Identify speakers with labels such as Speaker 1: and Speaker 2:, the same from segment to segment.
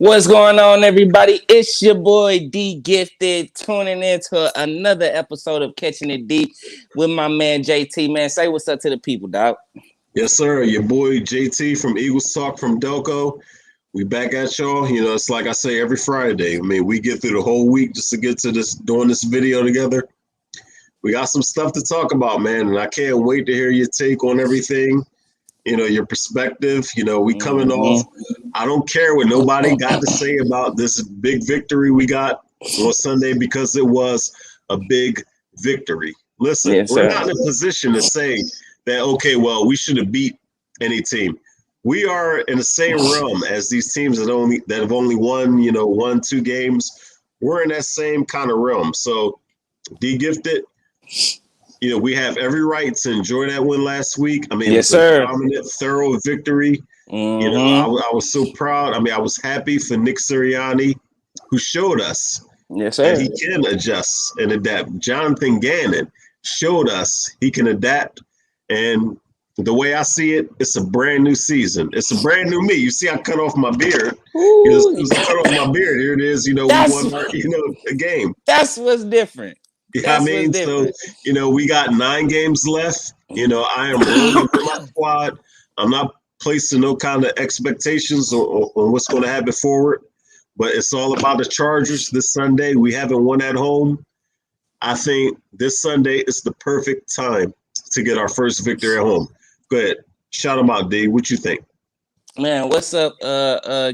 Speaker 1: What's going on, everybody? It's your boy D Gifted tuning into another episode of Catching It Deep with my man JT. Man, say what's up to the people, dog.
Speaker 2: Yes, sir. Your boy JT from Eagles Talk from Delco. We back at y'all. It's like I say every Friday. I mean, we get through the whole week just to get to this, doing this video together. We got some stuff to talk about, man, and I can't wait to hear your take on everything. Your perspective. We coming off. I don't care what nobody got to say about this big victory we got on Sunday because it was a big victory. Listen,
Speaker 1: Yes,
Speaker 2: we're
Speaker 1: sir.
Speaker 2: not in a position to say that, okay, well, we should have beat any team. We are in the same realm as these teams that have only won, 1-2 games. We're in that same kind of realm. So, D Gifted, we have every right to enjoy that win last week. I mean,
Speaker 1: Yes,
Speaker 2: it was a
Speaker 1: sir.
Speaker 2: dominant, thorough victory. I was so proud. I mean, I was happy for Nick Sirianni, who showed us
Speaker 1: Yes,
Speaker 2: that
Speaker 1: sir.
Speaker 2: he can adjust and adapt. Jonathan Gannon showed us he can adapt. And the way I see it, it's a brand new season. It's a brand new me. You see, I cut off my beard. As soon as I cut off my beard, here it is. We
Speaker 1: That's
Speaker 2: won a game.
Speaker 1: that's what's different.
Speaker 2: You know what I
Speaker 1: That's what's
Speaker 2: mean? So,
Speaker 1: different.
Speaker 2: we got 9 games left. I am rolling with my squad. I'm not placing no kind of expectations on what's going to happen forward, but it's all about the Chargers this Sunday. We haven't won at home. I think this Sunday is the perfect time to get our first victory at home. Go ahead. Shout them out, D. What you think?
Speaker 1: Man, what's up,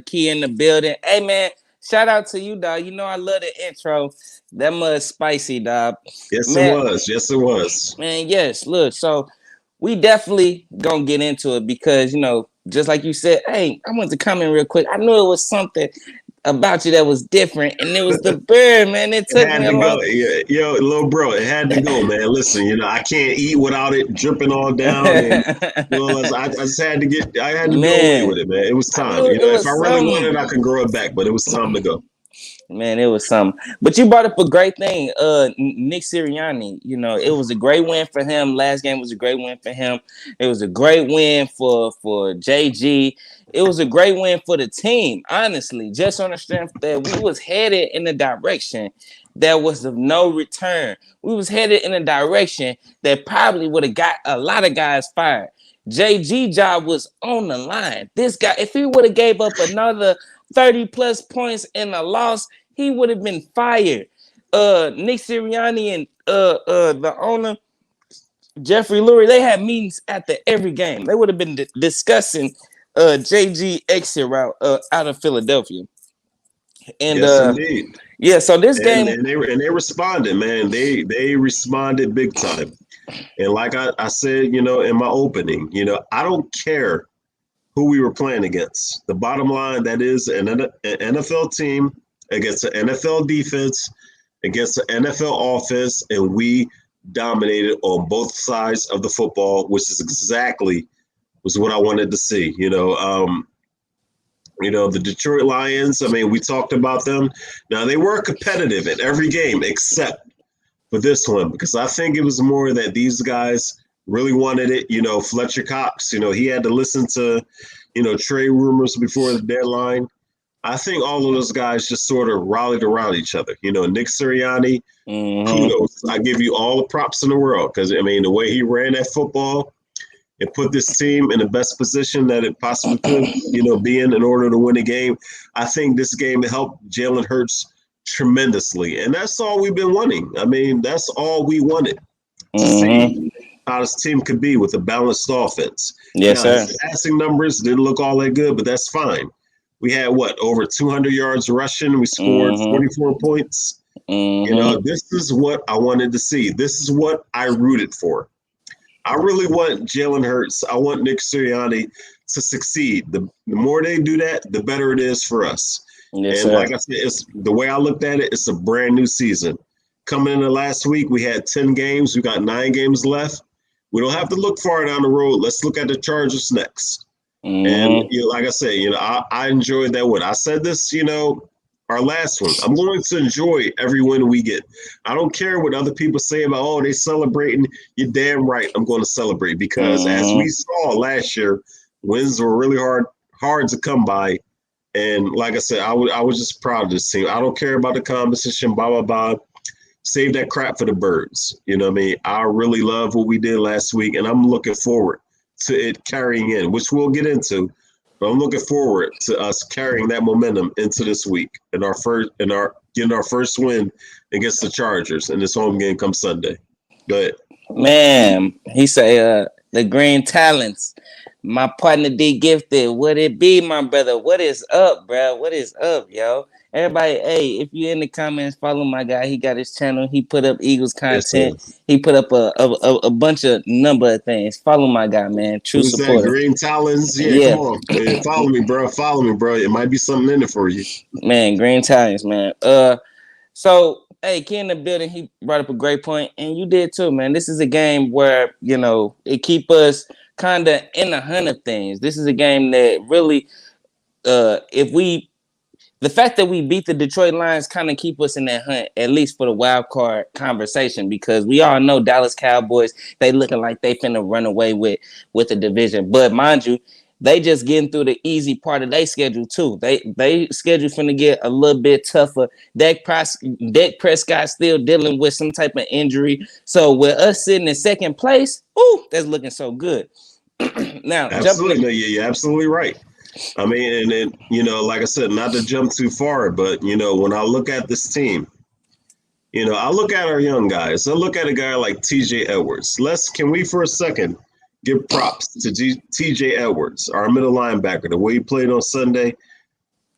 Speaker 1: Key in the building? Hey, man, shout out to you, dog. I love the intro. That mud spicy, dog.
Speaker 2: Yes, it
Speaker 1: Man,
Speaker 2: was. Yes, it was.
Speaker 1: man, yes. Look, so we definitely gonna get into it because just like you said, hey, I want to come in real quick. I knew it was something about you that was different, and it was the bird, man. It
Speaker 2: It
Speaker 1: took
Speaker 2: had
Speaker 1: me a
Speaker 2: to go.
Speaker 1: long.
Speaker 2: Yeah, little bro, it had to go, man. Listen, I can't eat without it dripping all down, and I just had to I had to do away
Speaker 1: Man,
Speaker 2: with it, man. It was
Speaker 1: I
Speaker 2: time.
Speaker 1: knew it
Speaker 2: If I
Speaker 1: was
Speaker 2: really
Speaker 1: something.
Speaker 2: wanted, I can grow it back, but it was time to go.
Speaker 1: Man, it was something. But you brought up a great thing. Nick Sirianni, it was a great win for him. Last game was a great win for him. It was a great win for JG. It was a great win for the team, honestly, just on the strength that we was headed in a direction that was of no return. We was headed in a direction that probably would have got a lot of guys fired. JG job was on the line. This guy, if he would have gave up another 30 plus points in a loss, he would have been fired. Nick Sirianni and the owner Jeffrey Lurie, they had meetings after every game. They would have been discussing JG exit route out of Philadelphia. And
Speaker 2: Yes, indeed.
Speaker 1: yeah, so this
Speaker 2: And,
Speaker 1: game,
Speaker 2: and they responded, man. They responded big time. And like I said, in my opening, I don't care who we were playing against. The bottom line, that is an NFL team against an NFL defense, against an NFL offense, and we dominated on both sides of the football, which is exactly was what I wanted to see. The Detroit Lions, I mean, we talked about them. Now, they were competitive in every game except for this one, because I think it was more that these guys really wanted it. Fletcher Cox, he had to listen to, trade rumors before the deadline. I think all of those guys just sort of rallied around each other. Nick Sirianni, kudos. I give you all the props in the world because, I mean, the way he ran that football and put this team in the best position that it possibly could, be in order to win a game. I think this game helped Jalen Hurts tremendously. And that's all we've been wanting. I mean, that's all we wanted to see how this team could be with a balanced offense.
Speaker 1: Yes,
Speaker 2: now,
Speaker 1: sir.
Speaker 2: his passing numbers didn't look all that good, but that's fine. We had, over 200 yards rushing. We scored 44 points. This is what I wanted to see. This is what I rooted for. I really want Jalen Hurts. I want Nick Sirianni to succeed. The more they do that, the better it is for us.
Speaker 1: Yes,
Speaker 2: and
Speaker 1: sir.
Speaker 2: like I said, it's the way I looked at it, it's a brand new season. Coming into last week, we had 10 games. We got 9 games left. We don't have to look far down the road. Let's look at the Chargers next. And like I said, I enjoyed that win. I said this, our last one. I'm going to enjoy every win we get. I don't care what other people say about, they celebrating. You're damn right. I'm going to celebrate because as we saw last year, wins were really hard to come by. And like I said, I was just proud of this team. I don't care about the competition, blah, blah, blah. Save that crap for the birds. You know what I mean? I really love what we did last week, and I'm looking forward to it carrying in, which we'll get into. But I'm looking forward to us carrying that momentum into this week and getting our first win against the Chargers in this home game come Sunday. But
Speaker 1: Man, he say the green talents. My partner D Gifted. What it be, my brother? What is up, bro? What is up, yo? Everybody, hey, if you in the comments, follow my guy. He got his channel. He put up Eagles
Speaker 2: yes,
Speaker 1: content. He put up a bunch of number of things. Follow my guy, man. True
Speaker 2: who's that?
Speaker 1: supporter.
Speaker 2: Green Talons? Yeah, come
Speaker 1: Yeah,
Speaker 2: on. Man, follow me, bro. Follow me, bro. It might be something in it for you.
Speaker 1: man. Green talents, man. So, hey, Ken in the building, he brought up a great point, and you did too, man. This is a game where, it keep us kind of in the hunt of things. This is a game that really, the fact that we beat the Detroit Lions kind of keep us in that hunt, at least for the wild card conversation, because we all know Dallas Cowboys, they looking like they finna run away with the division. But mind you, they just getting through the easy part of their schedule too. They schedule finna get a little bit tougher. Dak Prescott still dealing with some type of injury. So with us sitting in second place, that's looking so good. Now,
Speaker 2: Absolutely. No, you're absolutely right. I mean, and then, like I said, not to jump too far, but, when I look at this team, I look at our young guys. I look at a guy like TJ Edwards. Can we for a second give props to TJ Edwards, our middle linebacker, the way he played on Sunday?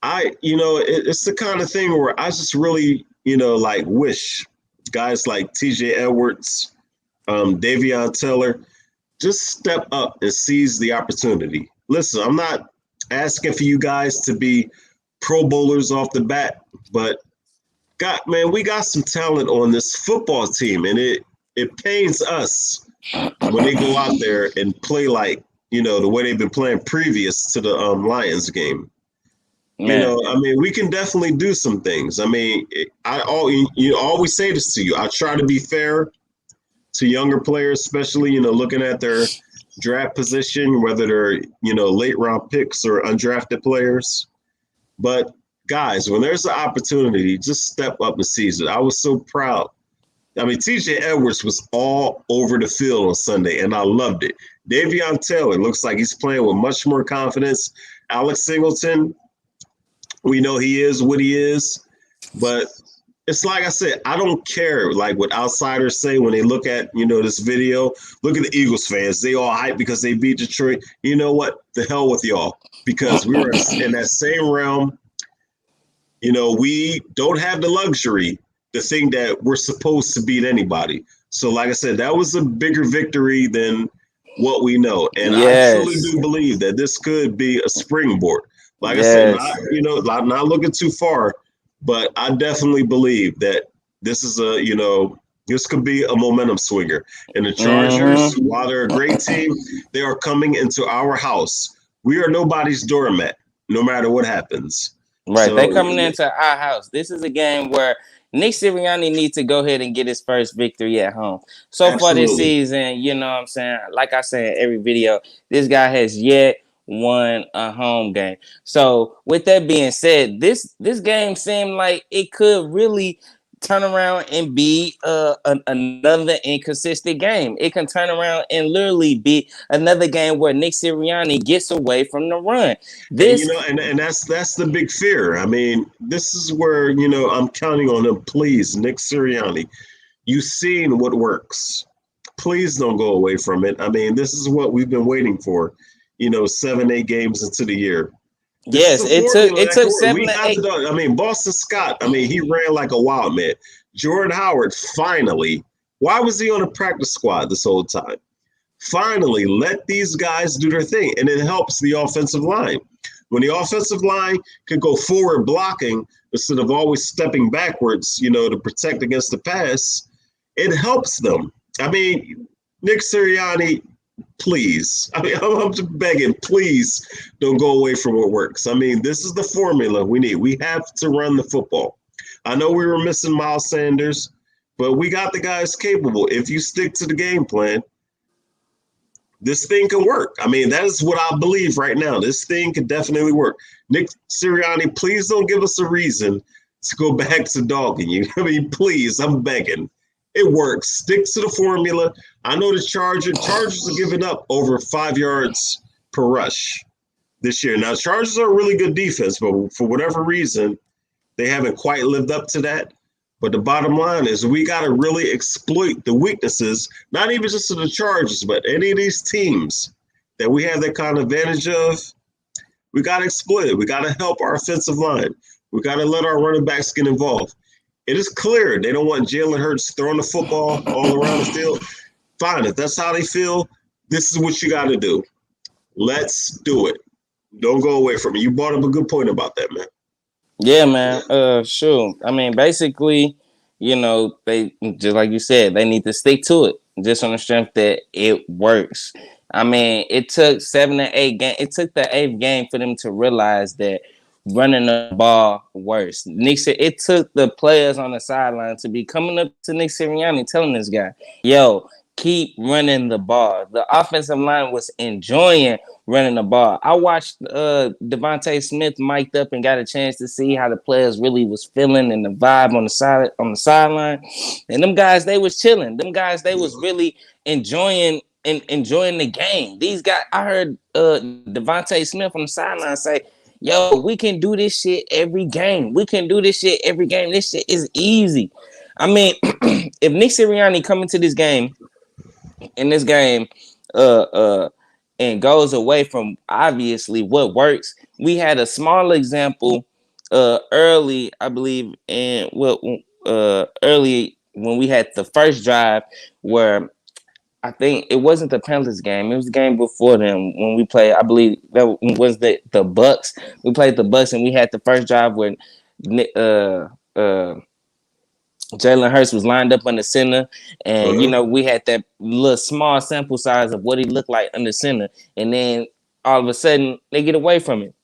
Speaker 2: It's the kind of thing where I just really, wish guys like TJ Edwards, Davion Taylor, just step up and seize the opportunity. Listen, I'm not asking for you guys to be Pro Bowlers off the bat, but we got some talent on this football team, and it pains us when they go out there and play like, the way they've been playing previous to the Lions game.
Speaker 1: man.
Speaker 2: We can definitely do some things. I always say this to you. I try to be fair to younger players, especially, looking at their draft position, whether they're, late round picks or undrafted players. But guys, when there's an opportunity, just step up and seize it. I was so proud. TJ Edwards was all over the field on Sunday, and I loved it. Davion Taylor looks like he's playing with much more confidence. Alex Singleton, we know he is what he is, but it's like I said, I don't care like what outsiders say when they look at, this video. Look at the Eagles fans. They all hype because they beat Detroit. You know what? The hell with y'all, because we were in that same realm. We don't have the luxury to think that we're supposed to beat anybody. So like I said, that was a bigger victory than what we know. And
Speaker 1: Yes.
Speaker 2: I truly do believe that this could be a springboard. Like
Speaker 1: Yes.
Speaker 2: I said, not looking too far, but I definitely believe that this is this could be a momentum swinger. And the Chargers, while they're a great team, they are coming into our house. We are nobody's doormat, no matter what happens.
Speaker 1: Right.
Speaker 2: So,
Speaker 1: They coming into our house. This is a game where Nick Sirianni needs to go ahead and get his first victory at home. So far this
Speaker 2: Absolutely.
Speaker 1: season, you know what I'm saying? Like I say in every video, this guy has yet won a home game. So with that being said, this game seemed like it could really turn around and be another inconsistent game. It can turn around and literally be another game where Nick Sirianni gets away from the run. This
Speaker 2: and that's the big fear. This is where I'm counting on him. Please, Nick Sirianni, you've seen what works. Please don't go away from it. This is what we've been waiting for. 7-8 games into the year.
Speaker 1: Yes, it took 7 to 8.
Speaker 2: Boston Scott, he ran like a wild man. Jordan Howard, finally, why was he on a practice squad this whole time? Finally, let these guys do their thing, and it helps the offensive line. When the offensive line could go forward blocking instead of always stepping backwards, to protect against the pass, it helps them. Nick Sirianni, please. I'm just begging, please don't go away from what works. This is the formula we need. We have to run the football. I know we were missing Miles Sanders, but we got the guys capable. If you stick to the game plan, this thing can work. I mean, that is what I believe right now. This thing can definitely work. Nick Sirianni, please don't give us a reason to go back to dogging you. I mean, please, I'm begging. It works. Stick to the formula. I know the Chargers are giving up over 5 yards per rush this year. Now, Chargers are a really good defense, but for whatever reason, they haven't quite lived up to that. But the bottom line is we got to really exploit the weaknesses, not even just of the Chargers, but any of these teams that we have that kind of advantage of. We got to exploit it. We got to help our offensive line. We got to let our running backs get involved. It is clear they don't want Jalen Hurts throwing the football all around the field. Fine, if that's how they feel, this is what you got to do. Let's do it. Don't go away from it. You brought up a good point about that, man.
Speaker 1: Yeah, man. Sure. I mean, basically, they just like you said, they need to stick to it just on the strength that it works. I mean, it took 7 to 8 games. It took the 8th game for them to realize that running the ball worse. It took the players on the sideline to be coming up to Nick Sirianni telling this guy, yo, keep running the ball. The offensive line was enjoying running the ball. I watched Devontae Smith mic'd up and got a chance to see how the players really was feeling and the vibe on the sideline. And them guys, they was chilling. Them guys, they was really enjoying the game. These guys, I heard Devontae Smith on the sideline say, yo, we can do this shit every game. We can do this shit every game. This shit is easy. I mean, if Nick Sirianni come into this game, and goes away from obviously what works, we had a small example early, I believe, and early when we had the first drive where I think it wasn't the Panthers game. It was the game before them when we played. I believe that was the Bucks. We played the Bucks and we had the first drive when Jalen Hurts was lined up under center, and we had that little small sample size of what he looked like under center, and then all of a sudden they get away from it.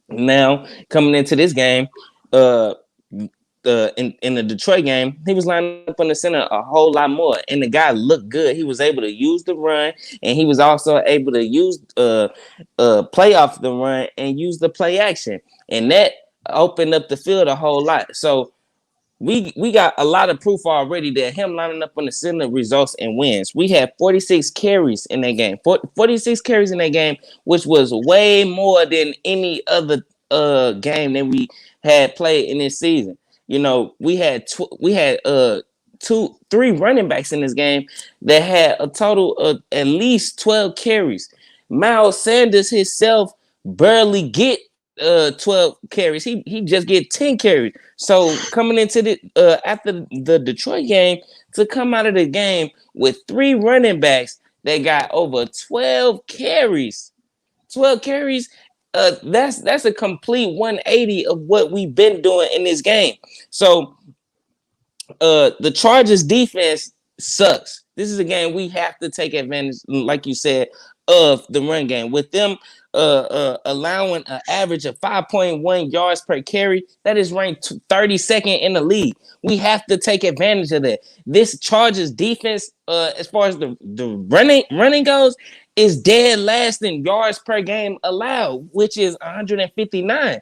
Speaker 1: Now coming into this game, in the Detroit game, he was lined up on the center a whole lot more, and the guy looked good. He was able to use the run, and he was also able to use play off the run and use the play action, and that opened up the field a whole lot. So we got a lot of proof already that him lining up on the center results in wins. We had 46 carries in that game, 46 carries in that game, which was way more than any other game that we had played in this season. We had three running backs in this game that had a total of at least 12 carries. Miles Sanders himself barely get 12 carries. He just get 10 carries. So coming into the after the Detroit game, to come out of the game with 3 running backs that got over 12 carries. 12 carries. That's a complete 180 of what we've been doing in this game. So the Chargers defense sucks. This is a game we have to take advantage, like you said, of the run game. With them allowing an average of 5.1 yards per carry, that is ranked 32nd in the league. We have to take advantage of that. This Chargers defense, as far as the running goes, is dead last in yards per game allowed, which is 159.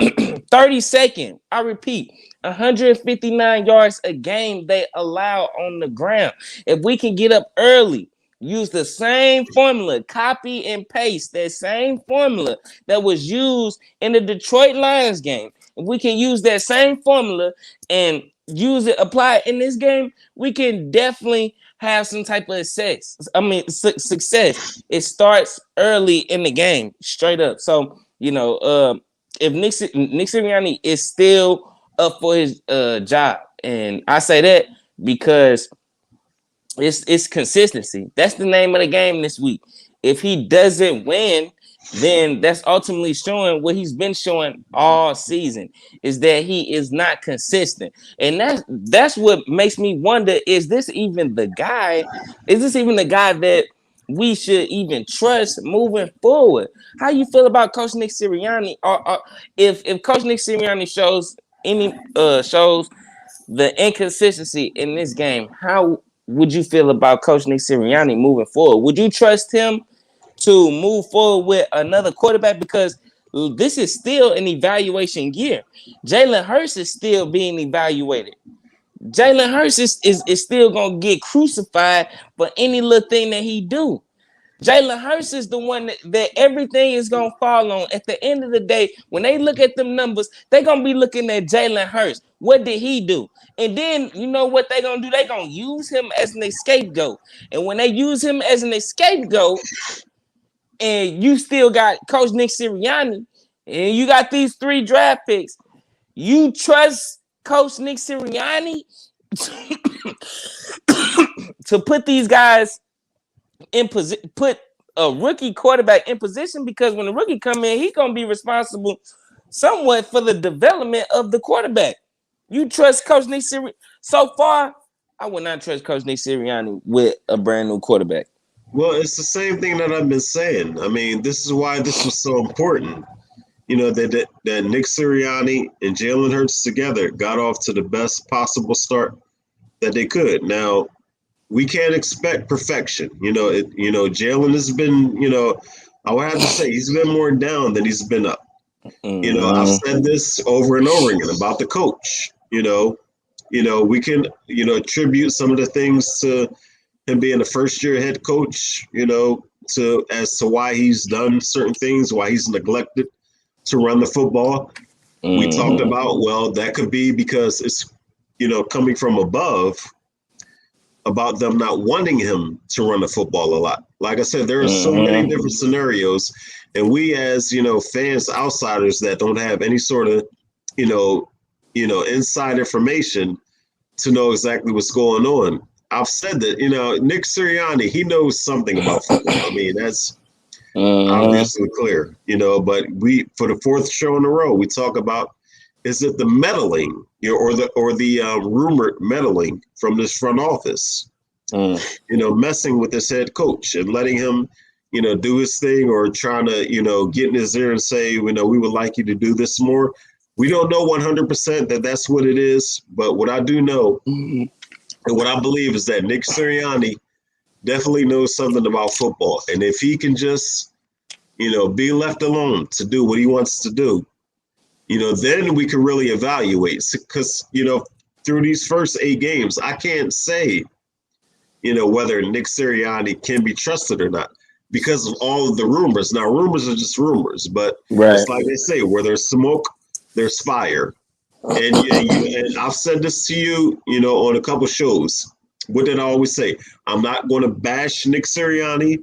Speaker 1: 32nd. I repeat, 159 yards a game they allow on the ground. If we can get up early, use the same formula, copy and paste that same formula that was used in the Detroit Lions game. If we can use that same formula and apply it in this game, we can definitely have some type of success. It starts early in the game, straight up. So, if Nick Sirianni is still up for his job, and I say that because it's consistency. That's the name of the game this week. If he doesn't win, then that's ultimately showing what he's been showing all season, is that he is not consistent. And that's what makes me wonder, is this even the guy that we should even trust moving forward? How you feel about Coach Nick Sirianni? Or if Coach Nick Sirianni shows the inconsistency in this game, how would you feel about Coach Nick Sirianni moving forward? Would you trust him to move forward with another quarterback? Because this is still an evaluation year. Jalen Hurts is still being evaluated. Jalen Hurts is still gonna get crucified for any little thing that he do. Jalen Hurts is the one that everything is gonna fall on. At the end of the day, when they look at them numbers, they're gonna be looking at Jalen Hurts. What did he do? And then you know what they're gonna do? They're gonna use him as an scapegoat. And when they use him as an scapegoat, and you still got Coach Nick Sirianni, and you got these 3 draft picks, you trust Coach Nick Sirianni to put these guys in position, put a rookie quarterback in position, because when the rookie come in, he's gonna be responsible somewhat for the development of the quarterback. You trust Coach Nick Sirianni? So far, I would not trust Coach Nick Sirianni with a brand new quarterback.
Speaker 2: Well, it's the same thing that I've been saying. I mean, this is why this was so important. You know, that Nick Sirianni and Jalen Hurts together got off to the best possible start that they could. Now, we can't expect perfection. Jalen has been, I would have to say he's been more down than he's been up. I've said this over and over again about the coach. We can, attribute some of the things to him being a first-year head coach, as to why he's done certain things, why he's neglected to run the football. We talked about, well, that could be because it's, coming from above, about them not wanting him to run the football a lot. Like I said, there are so many different scenarios, and we as, fans, outsiders that don't have any sort of, inside information to know exactly what's going on. I've said that, Nick Sirianni, he knows something about football. I mean, that's obviously clear, but for the 4th show in a row, we talk about, is it the meddling, or the rumored meddling from this front office, messing with this head coach and letting him, do his thing, or trying to, get in his ear and say, we would like you to do this more. We don't know 100% that that's what it is, but what I do know and what I believe is that Nick Sirianni definitely knows something about football. And if he can just, be left alone to do what he wants to do, then we can really evaluate. Because, through these first 8 games, I can't say, whether Nick Sirianni can be trusted or not because of all of the rumors. Now, rumors are just rumors, but It's like they say, where there's smoke, there's fire. And I've said this to you, on a couple shows. What did I always say? I'm not going to bash Nick Sirianni.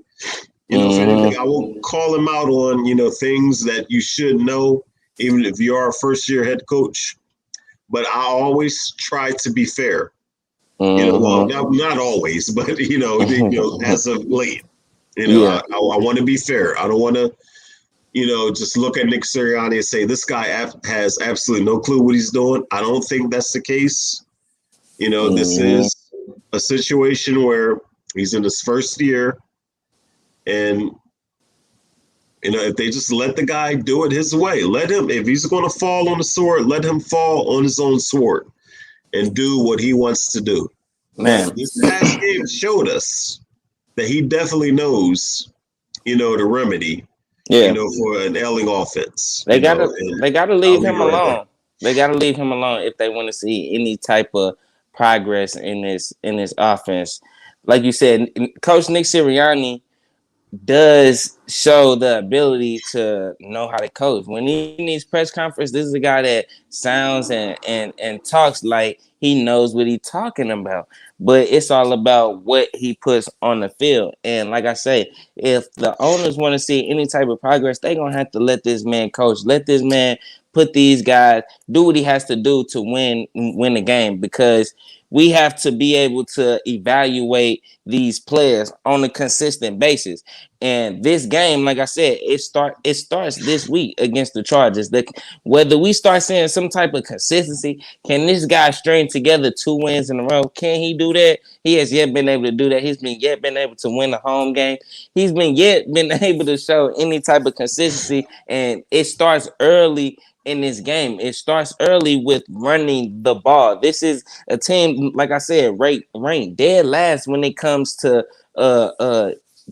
Speaker 2: If anything, I will call him out on, things that you should know, even if you are a first-year head coach. But I always try to be fair. Well, not always, but, as of late, I want to be fair. I don't want to, just look at Nick Sirianni and say, this guy has absolutely no clue what he's doing. I don't think that's the case. This is a situation where he's in his first year, and, if they just let the guy do it his way, let him, if he's going to fall on the sword, let him fall on his own sword and do what he wants to do. Man, this past game showed us that he definitely knows, the remedy, for an ailing offense.
Speaker 1: They gotta leave him alone. They gotta leave him alone if they want to see any type of progress in this offense. Like you said, Coach Nick Sirianni does show the ability to know how to coach. When he needs press conference, this is a guy that sounds and talks like he knows what he's talking about. But it's all about what he puts on the field. And like I say, if the owners want to see any type of progress, they're going to have to let this man coach. Let this man put these guys, do what he has to do to win the game, because we have to be able to evaluate these players on a consistent basis. And this game, like I said, it starts this week against the Chargers. Whether we start seeing some type of consistency, can this guy string together 2 wins in a row? Can he do that? He has yet been able to do that. He's been able to win a home game. He's been able to show any type of consistency, and it starts early in this game. It starts early with running the ball. This is a team, like I said, ranked dead last when it comes to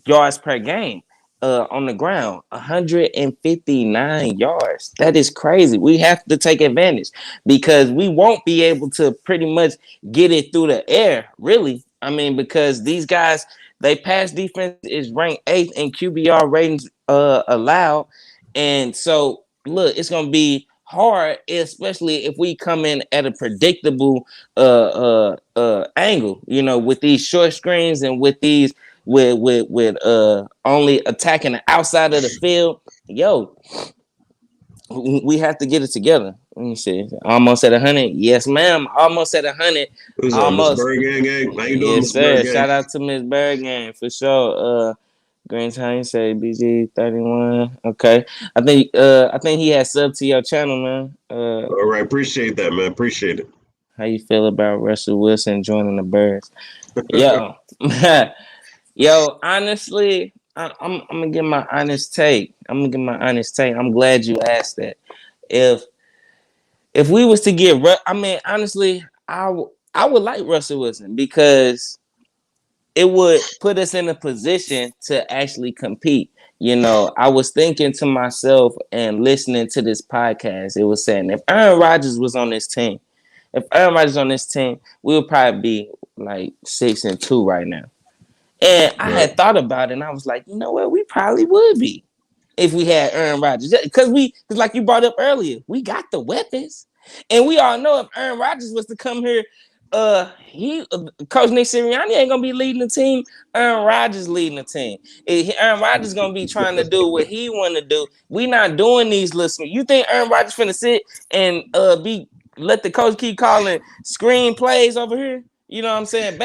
Speaker 1: yards per game. On the ground, 159 yards. That is crazy. We have to take advantage because we won't be able to pretty much get it through the air, really. I mean, because these guys, they pass defense is ranked 8th in QBR ratings allowed. And so look, it's gonna be hard, especially if we come in at a predictable angle, you know, with these short screens and with these with only attacking the outside of the field. Yo, we have to get it together. Let me see. Almost at 100. Yes, ma'am. Almost at 100.
Speaker 2: Who's Miss
Speaker 1: Almost.
Speaker 2: Bird Gang? How you doing,
Speaker 1: Yes,
Speaker 2: Miss Bird
Speaker 1: sir.
Speaker 2: Gang?
Speaker 1: Shout out to Miss Bergman for sure. Green Time say BG 31. Okay. I think he has sub to your channel, man.
Speaker 2: All right, appreciate that, man. Appreciate it.
Speaker 1: How you feel about Russell Wilson joining the Birds? Yo. Yo, honestly, I'm gonna give my honest take. I'm glad you asked that. If we was to get, I mean, honestly, I would like Russell Wilson because it would put us in a position to actually compete. You know, I was thinking to myself and listening to this podcast. It was saying if Aaron Rodgers was on this team, we would probably be like 6-2 right now. And I had thought about it, and I was like, you know what? We probably would be if we had Aaron Rodgers, because like you brought up earlier, we got the weapons, and we all know if Aaron Rodgers was to come here, Coach Nick Sirianni ain't gonna be leading the team. Aaron Rodgers leading the team. Aaron Rodgers gonna be trying to do what he want to do. We not doing these listeners. You think Aaron Rodgers finna sit and let the coach keep calling screen plays over here? You know what I'm saying?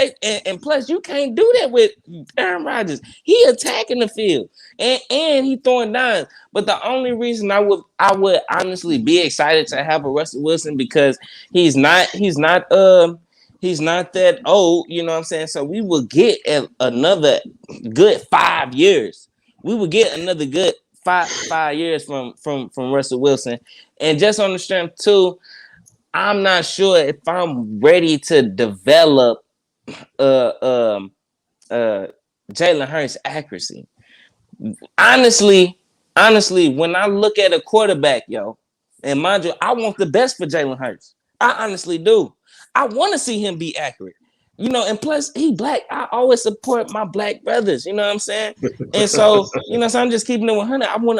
Speaker 1: And plus, you can't do that with Aaron Rodgers. He attacking the field and he throwing dimes. But the only reason I would honestly be excited to have a Russell Wilson because he's not that old. You know what I'm saying? So we will get another good 5 years. We will get another good five years from Russell Wilson, and just on the strength too. I'm not sure if I'm ready to develop Jalen Hurts' accuracy. Honestly, when I look at a quarterback, yo, and mind you, I want the best for Jalen Hurts. I honestly do. I want to see him be accurate. You know, and plus he black. I always support my black brothers. You know what I'm saying? And so, you know, so I'm just keeping it 100. I want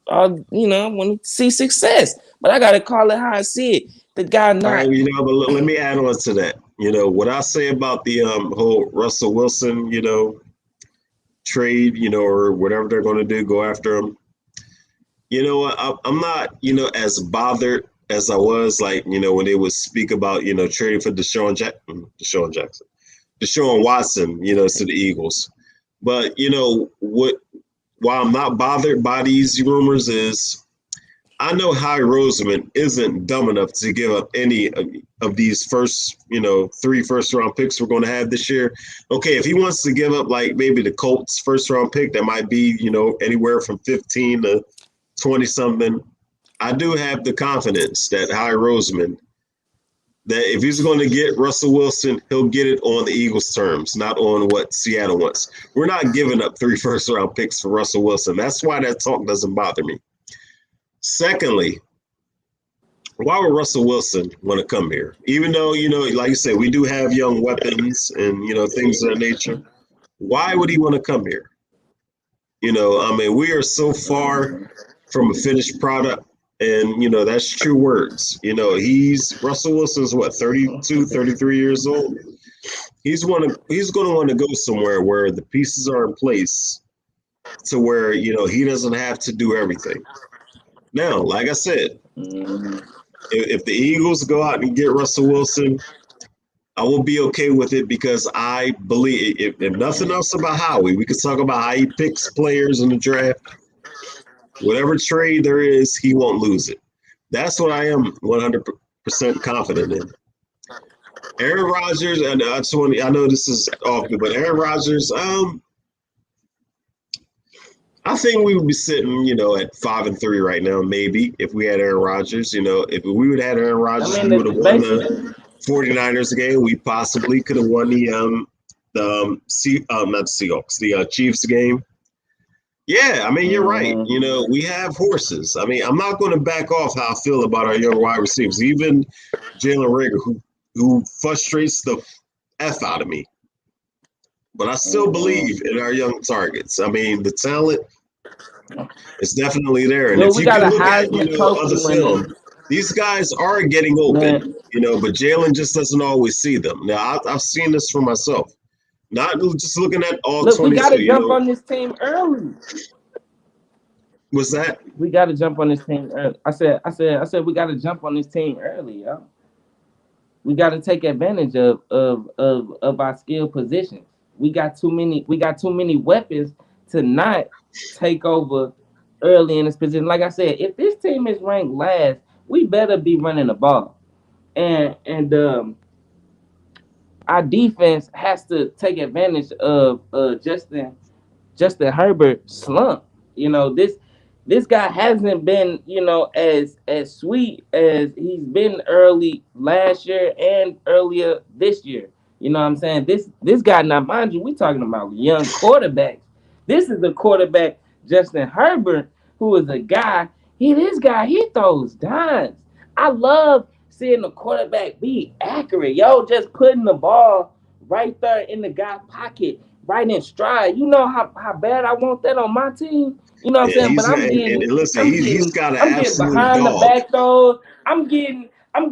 Speaker 1: to see success, but I got to call it how I see it. The guy not.
Speaker 2: All right, you know, but let me add on to that. You know, what I say about the whole Russell Wilson, you know, trade, you know, or whatever they're going to do, go after him. You know what? I'm not, you know, as bothered as I was, like, you know, when they would speak about, you know, trading for Deshaun Watson, you know, to the Eagles. But, you know, why I'm not bothered by these rumors is I know Howie Roseman isn't dumb enough to give up any of these first, you know, 3 first-round picks we're going to have this year. Okay, if he wants to give up, like, maybe the Colts first-round pick, that might be, you know, anywhere from 15 to 20-something. I do have the confidence that Howie Roseman, that if he's going to get Russell Wilson, he'll get it on the Eagles' terms, not on what Seattle wants. We're not giving up 3 first-round picks for Russell Wilson. That's why that talk doesn't bother me. Secondly, why would Russell Wilson want to come here? Even though, you know, like you said, we do have young weapons and, you know, things of that nature. Why would he want to come here? You know, I mean, we are so far from a finished product. And, you know, that's true words. You know, Russell Wilson's what, 32, 33 years old? He's going to want to go somewhere where the pieces are in place to where, you know, he doesn't have to do everything. Now, like I said, if the Eagles go out and get Russell Wilson, I will be okay with it because I believe, if nothing else about Howie, we could talk about how he picks players in the draft. Whatever trade there is, he won't lose it. That's what I am 100% confident in. Aaron Rodgers, and I know this is off, but Aaron Rodgers, I I think we would be sitting, at 5-3 right now, maybe if we had Aaron Rodgers. If we would have had Aaron
Speaker 1: I
Speaker 2: Rodgers,
Speaker 1: mean,
Speaker 2: we would have won
Speaker 1: basically,
Speaker 2: the 49ers game. We possibly could have won not the Seahawks, the Chiefs game. Yeah, I mean, you're right.
Speaker 1: mhm.
Speaker 2: We have horses. I mean, I'm not going to back off how I feel about our young wide receivers, even Jalen Rager, who frustrates the F out of me. But I still believe in our young targets. I mean, the talent is definitely there. And
Speaker 1: Well,
Speaker 2: if
Speaker 1: we
Speaker 2: you
Speaker 1: got
Speaker 2: can
Speaker 1: a
Speaker 2: look at,
Speaker 1: Heisman
Speaker 2: other
Speaker 1: Trophy winner,
Speaker 2: film, these guys are getting open,
Speaker 1: man.
Speaker 2: but Jalen just doesn't always see them. Now, I've seen this for myself. Not just looking at all
Speaker 1: Look, we got
Speaker 2: 22,
Speaker 1: to jump on this team early.
Speaker 2: was that?
Speaker 1: We got to jump on this team early. I said, we got to jump on this team early, yo. We got to take advantage of our skill positions. We got too many. We got too many weapons to not take over early in this position. Like I said, if this team is ranked last, we better be running the ball. And our defense has to take advantage of Justin Herbert slump. This guy hasn't been, as sweet as he's been early last year and earlier this year. You know what I'm saying? This guy, now mind you, we talking about young quarterbacks. This is the quarterback, Justin Herbert, who is a guy. He throws dimes. I love seeing the quarterback be accurate. Yo, just putting the ball right there in the guy's pocket, right in stride. You know how bad I want that on my team. You know what I'm
Speaker 2: And
Speaker 1: saying? But
Speaker 2: he's and listen,
Speaker 1: I'm
Speaker 2: he's
Speaker 1: getting,
Speaker 2: got an
Speaker 1: I'm getting
Speaker 2: absolute
Speaker 1: behind the
Speaker 2: dog.
Speaker 1: back throws. I'm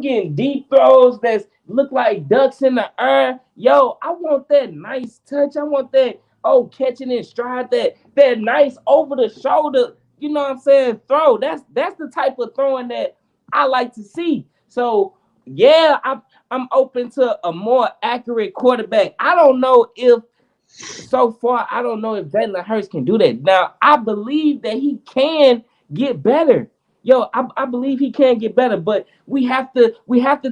Speaker 1: getting deep throws that look like ducks in the air. Yo, I want that nice touch. I want that catching in stride. That nice over the shoulder. You know what I'm saying? Throw. That's the type of throwing that I like to see. So yeah, I'm open to a more accurate quarterback. I don't know if Jalen Hurts can do that. Now, I believe that he can get better. Yo, I believe he can get better, but we have to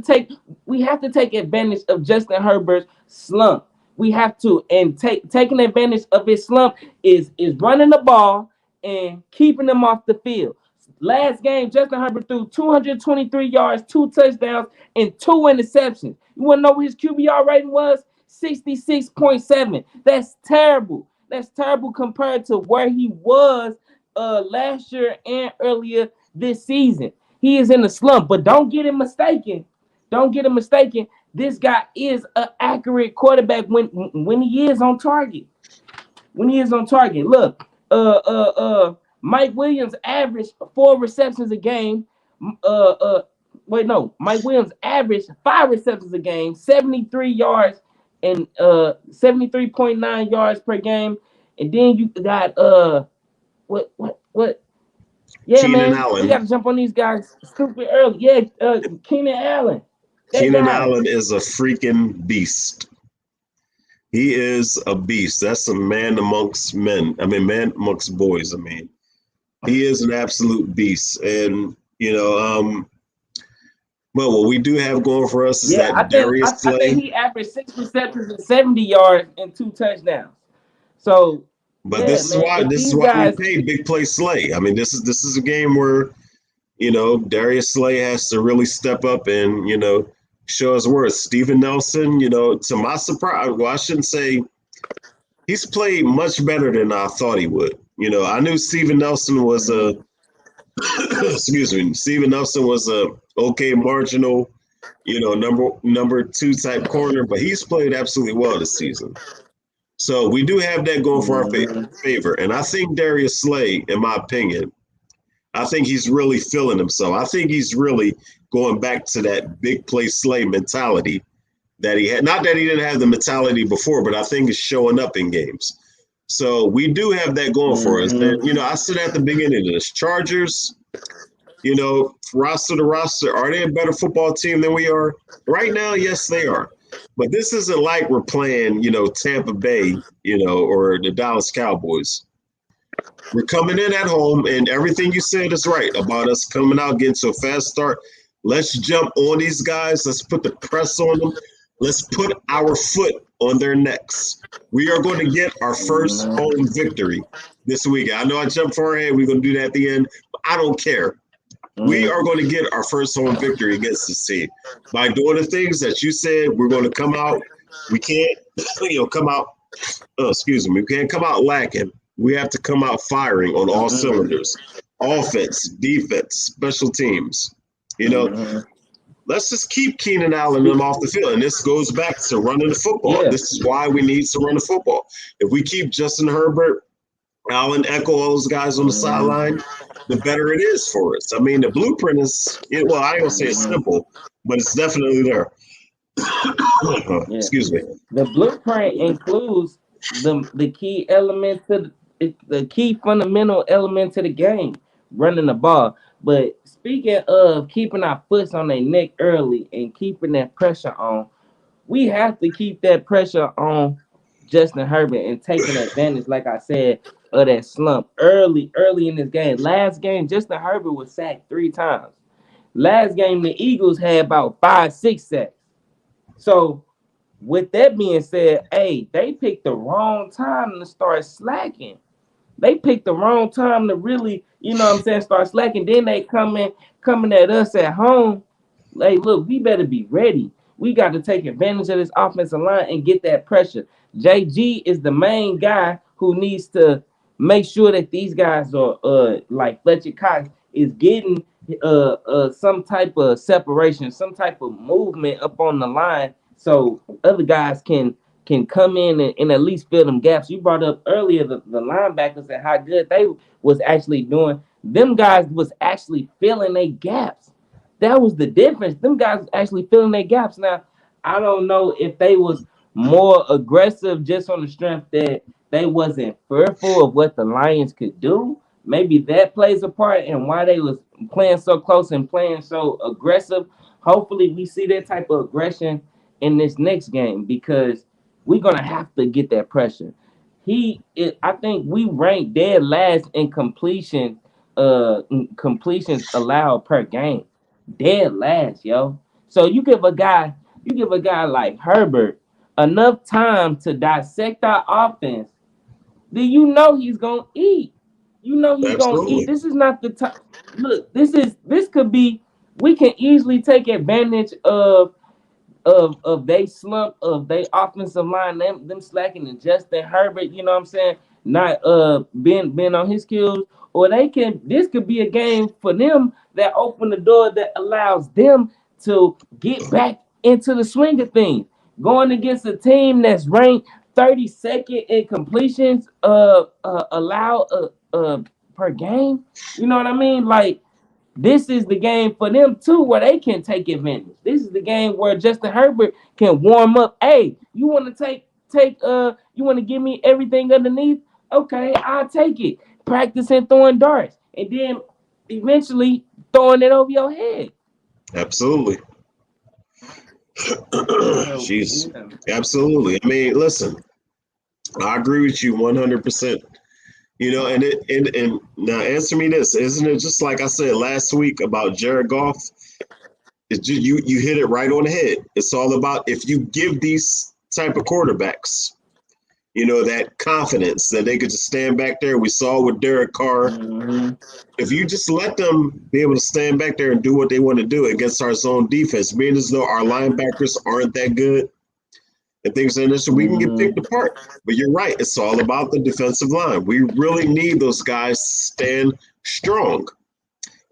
Speaker 1: take advantage of Justin Herbert's slump. We have to, and taking advantage of his slump is running the ball and keeping him off the field. Last game, Justin Herbert threw 223 yards, 2 touchdowns, and 2 interceptions. You want to know what his QBR rating was? 66.7. That's terrible. That's terrible compared to where he was last year and earlier this season. He is in the slump, but don't get him mistaken. Don't get him mistaken. This guy is an accurate quarterback when he is on target. When he is on target. Look, Mike Williams averaged 4 receptions a game. Mike Williams averaged 5 receptions a game, 73 yards and 73.9 yards per game. And then you got what? Yeah,
Speaker 2: Keenan
Speaker 1: man, we got
Speaker 2: Allen.
Speaker 1: to jump on these guys stupid early. Yeah, Keenan Allen, that
Speaker 2: Keenan
Speaker 1: guy.
Speaker 2: Allen is a freaking beast. He is a beast. That's a man amongst men. I mean, man amongst boys. I mean, he is an absolute beast. And well, what we do have going for us is
Speaker 1: Yeah, I
Speaker 2: that
Speaker 1: think
Speaker 2: Darius
Speaker 1: I, I
Speaker 2: Slay.
Speaker 1: think he averaged 6 receptions and 70 yards and 2 touchdowns. So
Speaker 2: But
Speaker 1: yeah,
Speaker 2: this is
Speaker 1: man,
Speaker 2: why
Speaker 1: if
Speaker 2: this is
Speaker 1: these
Speaker 2: why we
Speaker 1: guys,
Speaker 2: pay big play Slay. I mean, this is a game where Darius Slay has to really step up and show his worth. Steven Nelson, to my surprise, well, I shouldn't say he's played much better than I thought he would. I knew Steven Nelson was a excuse me, Steven Nelson was a okay marginal, number 2 type corner, but he's played absolutely well this season. So we do have that going for our favor. And I think Darius Slay, in my opinion, I think he's really feeling himself. I think he's really going back to that big play Slay mentality that he had. Not that he didn't have the mentality before, but I think it's showing up in games. So we do have that going for us. And, I said at the beginning of this, Chargers, roster to roster, are they a better football team than we are? Right now, yes, they are. But this isn't like we're playing, Tampa Bay, or the Dallas Cowboys. We're coming in at home, and everything you said is right about us coming out, getting to a fast start. Let's jump on these guys. Let's put the press on them. Let's put our foot on their necks. We are going to get our first home victory. this weekend. I know I jumped far ahead. We're going to do that at the end. But I don't care. We are going to get our first home victory against this team by doing the things that you said. We're going to come out. We can't, come out. Oh, excuse me. We can't come out lacking. We have to come out firing on all cylinders. Offense, defense, special teams. Let's just keep Keenan Allen and them off the field. And this goes back to running the football.
Speaker 1: Yeah.
Speaker 2: This is why we need to run the football. If we keep Justin Herbert, Allen, Echo, all those guys on the sideline, the better it is for us. I mean, the blueprint is, well, I ain't going to say it's simple, but it's definitely there. Excuse me.
Speaker 1: The blueprint includes the key element to the key fundamental element to the game, running the ball. But speaking of keeping our foot on their neck early and keeping that pressure on, we have to keep that pressure on Justin Herbert and taking advantage, like I said, of that slump early in this game. Last game, Justin Herbert was sacked 3 times. Last game, the Eagles had about 5-6 sacks. So, with that being said, hey, they picked the wrong time to start slacking. They picked the wrong time to really, start slacking. Then they coming at us at home. Like, look, we better be ready. We got to take advantage of this offensive line and get that pressure. JG is the main guy who needs to make sure that these guys are like Fletcher Cox is getting some type of separation, some type of movement up on the line, so other guys can come in and at least fill them gaps. You brought up earlier the linebackers and how good they was actually doing. Them guys was actually filling their gaps. That was the difference. Them guys was actually filling their gaps. Now, I don't know if they was more aggressive just on the strength that they wasn't fearful of what the Lions could do. Maybe that plays a part in why they was playing so close and playing so aggressive. Hopefully we see that type of aggression in this next game because we're going to have to get that pressure. I think we ranked dead last in completions allowed per game. Dead last, yo. So you give a guy like Herbert enough time to dissect our offense, then he's gonna eat. He's gonna eat. This is not the time. Look, this could be. We can easily take advantage of they slump, of they offensive line, them slacking, and Justin Herbert. You know what I'm saying? Not being on his skills, or this could be a game for them that open the door that allows them to get back into the swing of things. Going against a team that's ranked 32nd in completions allowed per game. You know what I mean? Like, this is the game for them too, where they can take advantage. This is the game where Justin Herbert can warm up. Hey, you want to you want to give me everything underneath? Okay, I'll take it. Practicing throwing darts and then eventually throwing it over your head.
Speaker 2: Absolutely. Jeez. Absolutely. I mean, listen, I agree with you 100%. And now answer me this. Isn't it just like I said last week about Jared Goff? It's just, you hit it right on the head. It's all about if you give these type of quarterbacks, that confidence that they could just stand back there. We saw with Derek Carr. Mm-hmm. If you just let them be able to stand back there and do what they want to do against our zone defense, being as though our linebackers aren't that good and things like this, so we can get picked apart. But you're right. It's all about the defensive line. We really need those guys to stand strong.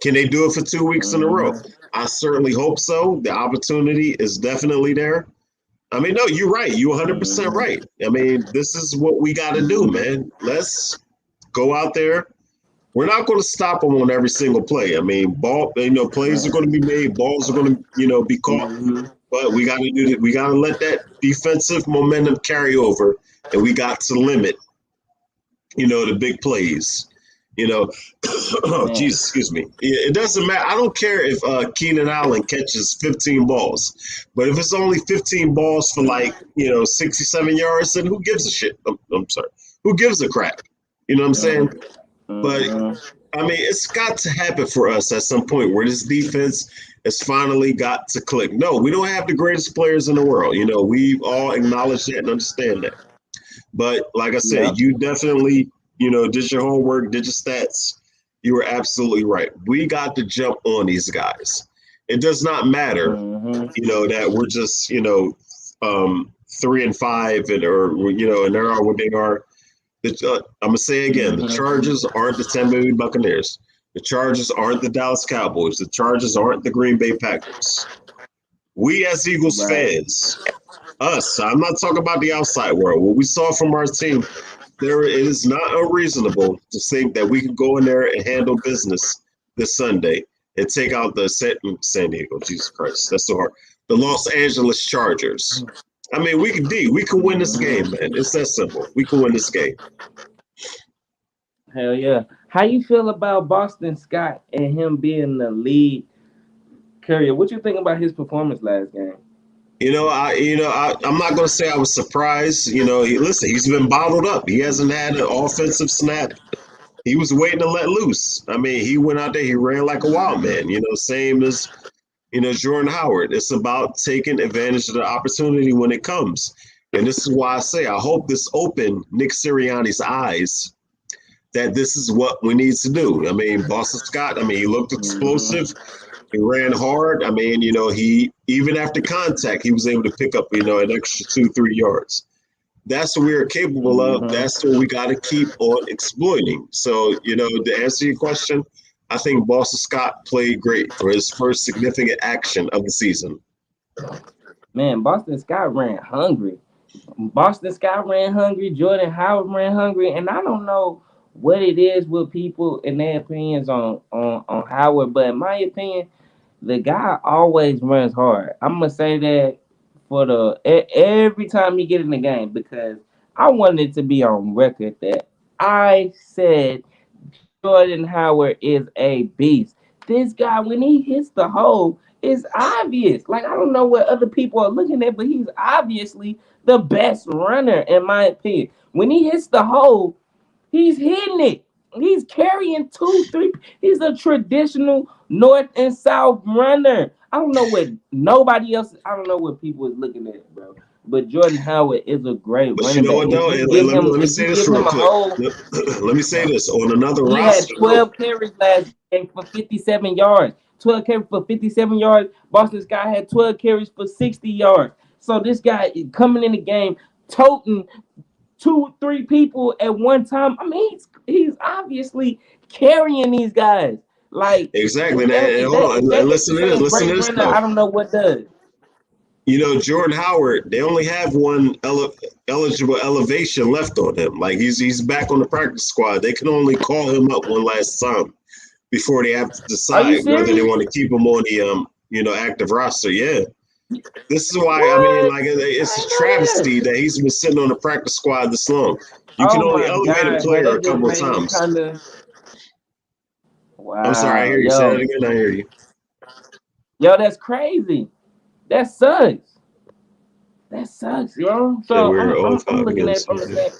Speaker 2: Can they do it for 2 weeks in a row? I certainly hope so. The opportunity is definitely there. I mean, no, you're right. You're 100% right. I mean, this is what we got to do, man. Let's go out there. We're not going to stop them on every single play. I mean, plays are going to be made. Balls are going to, be caught. But we got to do that. We got to let that defensive momentum carry over, and we got to limit, the big plays. Jesus, excuse me. It doesn't matter. I don't care if Keenan Allen catches 15 balls, but if it's only 15 balls for 67 yards, then who gives a shit? I'm sorry. Who gives a crap? You know what I'm saying? But I mean, it's got to happen for us at some point where this defense has finally got to click. No, we don't have the greatest players in the world. We've all acknowledged that and understand that. But like I said, you definitely did your homework, did your stats, you were absolutely right. We got to jump on these guys. It does not matter, that we're just, 3-5 and they are what they are. I'm gonna say again, the Chargers aren't the Tampa Bay Buccaneers. The Chargers aren't the Dallas Cowboys. The Chargers aren't the Green Bay Packers. We as Eagles fans, I'm not talking about the outside world. What we saw from our team, it is not unreasonable to think that we can go in there and handle business this Sunday and take out the San Diego. Jesus Christ, that's so hard. The Los Angeles Chargers. I mean, we can win this game, man. It's that simple. We can win this game.
Speaker 1: Hell yeah. How you feel about Boston Scott and him being the lead carrier? What you think about his performance last game?
Speaker 2: I'm not going to say I was surprised. He's been bottled up. He hasn't had an offensive snap. He was waiting to let loose. I mean, he went out there, he ran like a wild man, same as, Jordan Howard. It's about taking advantage of the opportunity when it comes. And this is why I say I hope this opened Nick Sirianni's eyes that this is what we need to do. I mean, Boston Scott, he looked explosive. He ran hard. He even after contact, he was able to pick up, an extra 2-3 yards. That's what we're capable of. That's what we got to keep on exploiting. So, to answer your question, I think Boston Scott played great for his first significant action of the season.
Speaker 1: Man, Boston Scott ran hungry. Jordan Howard ran hungry, and I don't know what it is with people and their opinions on Howard, but in my opinion, the guy always runs hard. I'm gonna say that for every time he get in the game, because I wanted to be on record that I said Jordan Howard is a beast. This guy, when he hits the hole, it's obvious. Like, I don't know what other people are looking at, but he's obviously the best runner, in my opinion. When he hits the hole, he's hitting it. He's carrying 2-3. He's a traditional north and south runner. I don't know what nobody else. I don't know what people is looking at, bro. But Jordan Howard is a great
Speaker 2: but
Speaker 1: running
Speaker 2: you know
Speaker 1: back.
Speaker 2: What though? Let me say this real quick. Let me say this on another
Speaker 1: he
Speaker 2: roster.
Speaker 1: Had 12 carries last game for 57 yards. 12 carries for 57 yards. Boston Scott had 12 carries for 60 yards. So this guy is coming in the game, toting 2-3 people at one time. I mean, he's obviously carrying these guys. Like,
Speaker 2: exactly. And hold on, and listen to this. Listen to this
Speaker 1: runner, I don't know what does.
Speaker 2: Jordan Howard, they only have one eligible elevation left on him. Like, he's back on the practice squad. They can only call him up one last time before they have to decide whether they want to keep him on the active roster. Yeah. This is why it's a travesty that he's been sitting on the practice squad this long. You can only elevate a player a couple of times.
Speaker 1: Wow.
Speaker 2: I'm sorry, I hear you. Say that again. I hear you.
Speaker 1: Yo, that's crazy. That sucks. Yo. So I'm looking at it from the same.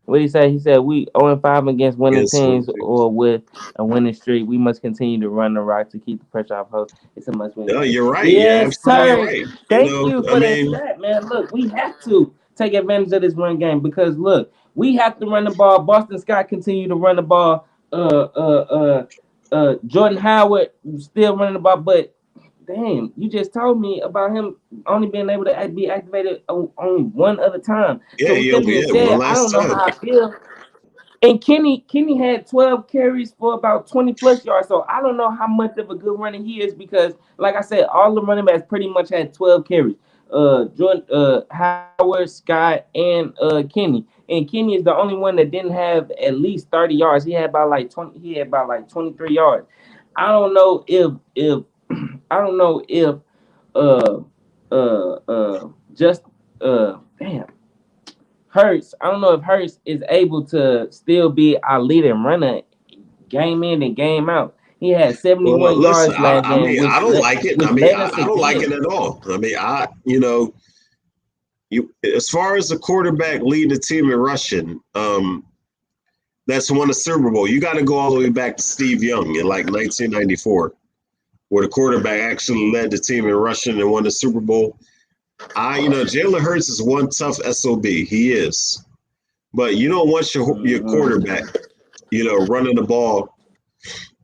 Speaker 1: What did he say? He said we 0-5 against winning teams or with a winning streak. We must continue to run the rock to keep the pressure off host. It's a must win.
Speaker 2: No, you're right.
Speaker 1: Yes, sir.
Speaker 2: Right.
Speaker 1: Thank you for that stat, man. Look, we have to take advantage of this run game because look, we have to run the ball. Boston Scott continue to run the ball. Jordan Howard still running the ball, but damn, you just told me about him only being able to be activated only one other time.
Speaker 2: Yeah,
Speaker 1: so
Speaker 2: one last time.
Speaker 1: I don't know how I feel. And Kenny had 12 carries for about 20 plus yards. So I don't know how much of a good runner he is because, like I said, all the running backs pretty much had 12 carries. Jordan, Howard, Scott, and Kenny. And Kenny is the only one that didn't have at least 30 yards. He had about like 20. He had about like 23 yards. I don't know if Hurts. I don't know if Hurts is able to still be our leading runner game in and game out. He had 71 yards last game.
Speaker 2: I don't like it. I don't like it at all. As far as the quarterback leading the team in rushing, that's won a Super Bowl. You got to go all the way back to Steve Young in like 1994, where the quarterback actually led the team in rushing and won the Super Bowl. Jalen Hurts is one tough SOB. He is. But you don't want your quarterback, running the ball,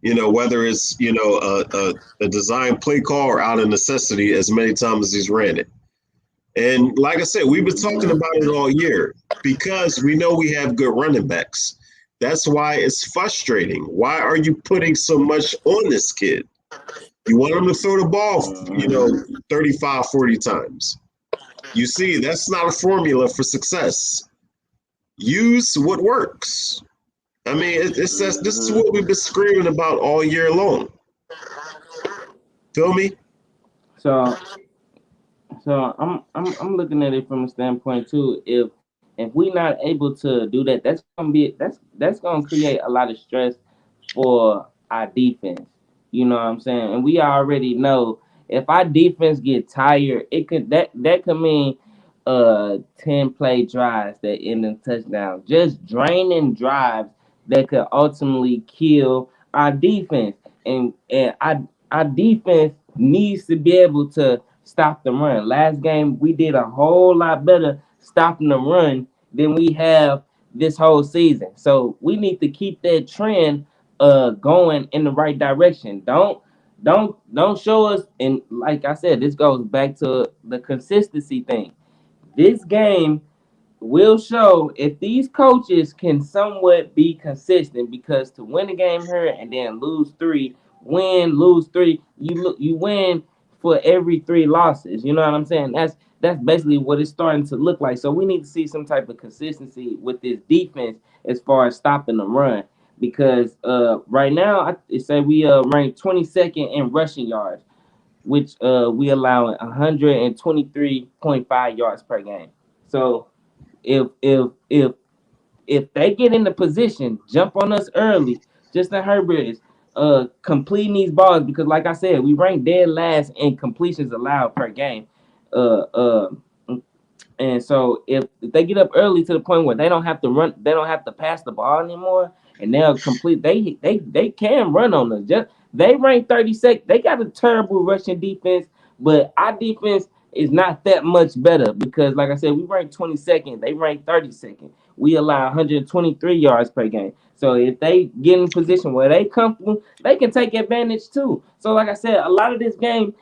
Speaker 2: whether it's, a design play call or out of necessity as many times as he's ran it. And like I said, we've been talking about it all year because we know we have good running backs. That's why it's frustrating. Why are you putting so much on this kid? You want him to throw the ball, 35, 40 times. You see, that's not a formula for success. Use what works. I mean, this is what we've been screaming about all year long. Feel me?
Speaker 1: So I'm looking at it from a standpoint too. If we not able to do that, that's gonna create a lot of stress for our defense. You know what I'm saying? And we already know if our defense get tired, that could mean 10 play drives that end in touchdowns. Just draining drives that could ultimately kill our defense. And our defense needs to be able to stop the run. Last game we did a whole lot better stopping the run than we have this whole season. So we need to keep that trend going in the right direction. Don't show us, and like I said, this goes back to the consistency thing. This game will show if these coaches can somewhat be consistent, because to win a game here and then lose three, you win for every three losses. You know what I'm saying? That's basically what it's starting to look like. So we need to see some type of consistency with this defense as far as stopping the run. Because right now I say we rank 22nd in rushing yards, which we allow 123.5 yards per game. So if they get in the position, jump on us early, Justin Herbert is completing these balls, because like I said, we rank dead last in completions allowed per game. Uh, uh, and so if they get up early to the point where they don't have to run, they don't have to pass the ball anymore, and they'll complete. They can run on us. Just they rank 32nd. They got a terrible rushing defense, but our defense is not that much better because, like I said, we rank 22nd. They rank 32nd. We allow 123 yards per game. So if they get in position where they comfortable, they can take advantage too. So like I said, a lot of this game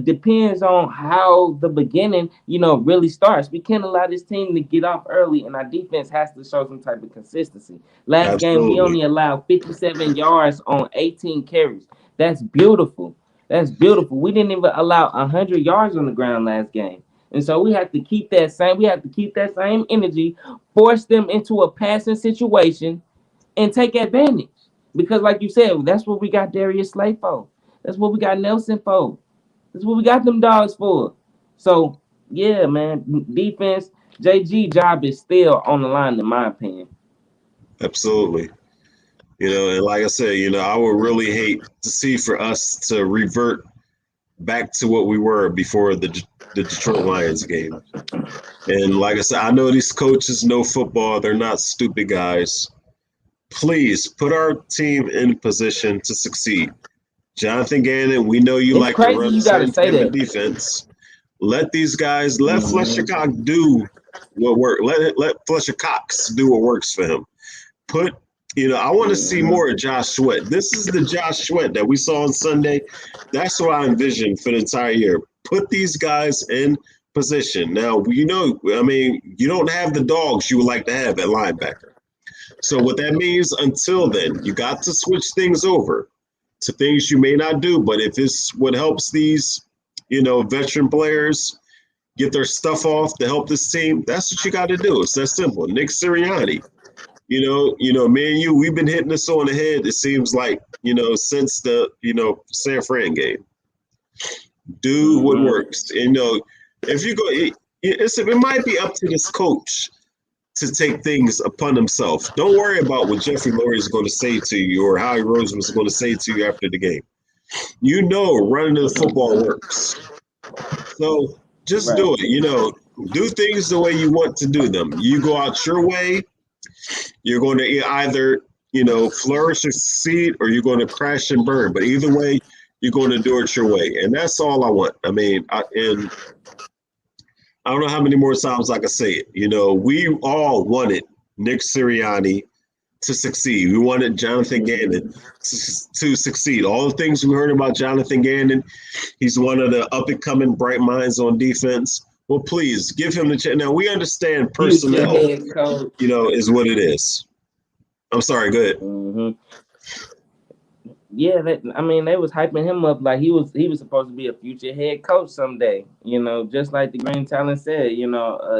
Speaker 1: depends on how the beginning, really starts. We can't allow this team to get off early, and our defense has to show some type of consistency. Last game, we
Speaker 2: Absolutely.
Speaker 1: only allowed 57 yards on 18 carries. That's beautiful. That's beautiful. We didn't even allow 100 yards on the ground last game. And so we have to keep that same. We have to keep that same energy, force them into a passing situation, and take advantage. Because, like you said, that's what we got Darius Slay for. That's what we got Nelson for. That's what we got them dogs for. So yeah, man, defense. JG job is still on the line, in my opinion.
Speaker 2: Absolutely. And like I said, I would really hate to see for us to revert back to what we were before the Detroit Lions game. And like I said, I know these coaches know football. They're not stupid guys. Please put our team in position to succeed. Jonathan Gannon, we know you
Speaker 1: It's
Speaker 2: like to
Speaker 1: crazy
Speaker 2: run
Speaker 1: you gotta
Speaker 2: certain
Speaker 1: say
Speaker 2: type of
Speaker 1: that.
Speaker 2: defense. Let these guys, let Fletcher Cox do what works. Let Fletcher Cox do what works for him. I want to see more of Josh Sweat. This is the Josh Sweat that we saw on Sunday. That's what I envisioned for the entire year. Put these guys in position. Now, you don't have the dogs you would like to have at linebacker. So what that means until then, you got to switch things over to things you may not do. But if it's what helps these, veteran players get their stuff off to help this team, that's what you got to do. It's that simple. Nick Sirianni, me and you, we've been hitting this on the head, it seems like, since the, San Fran game. Do what works. If you go, it might be up to this coach to take things upon himself. Don't worry about what Jeffrey Lurie is going to say to you or Howie Roseman is going to say to you after the game. Running the football works. So just do it. Do things the way you want to do them. You go out your way, you're going to either, flourish or succeed, or you're going to crash and burn. But either way, you're going to do it your way. And that's all I want. I mean, I don't know how many more times I can say it. We all wanted Nick Sirianni to succeed. We wanted Jonathan Gannon to succeed. All the things we heard about Jonathan Gannon, he's one of the up-and-coming bright minds on defense. Well, please give him the chance. Now, we understand
Speaker 1: Future
Speaker 2: personnel,
Speaker 1: head coach.
Speaker 2: is what it is. I'm sorry, go ahead.
Speaker 1: Mm-hmm. Yeah, they was hyping him up like he was supposed to be a future head coach someday. Just like the Green Talent said.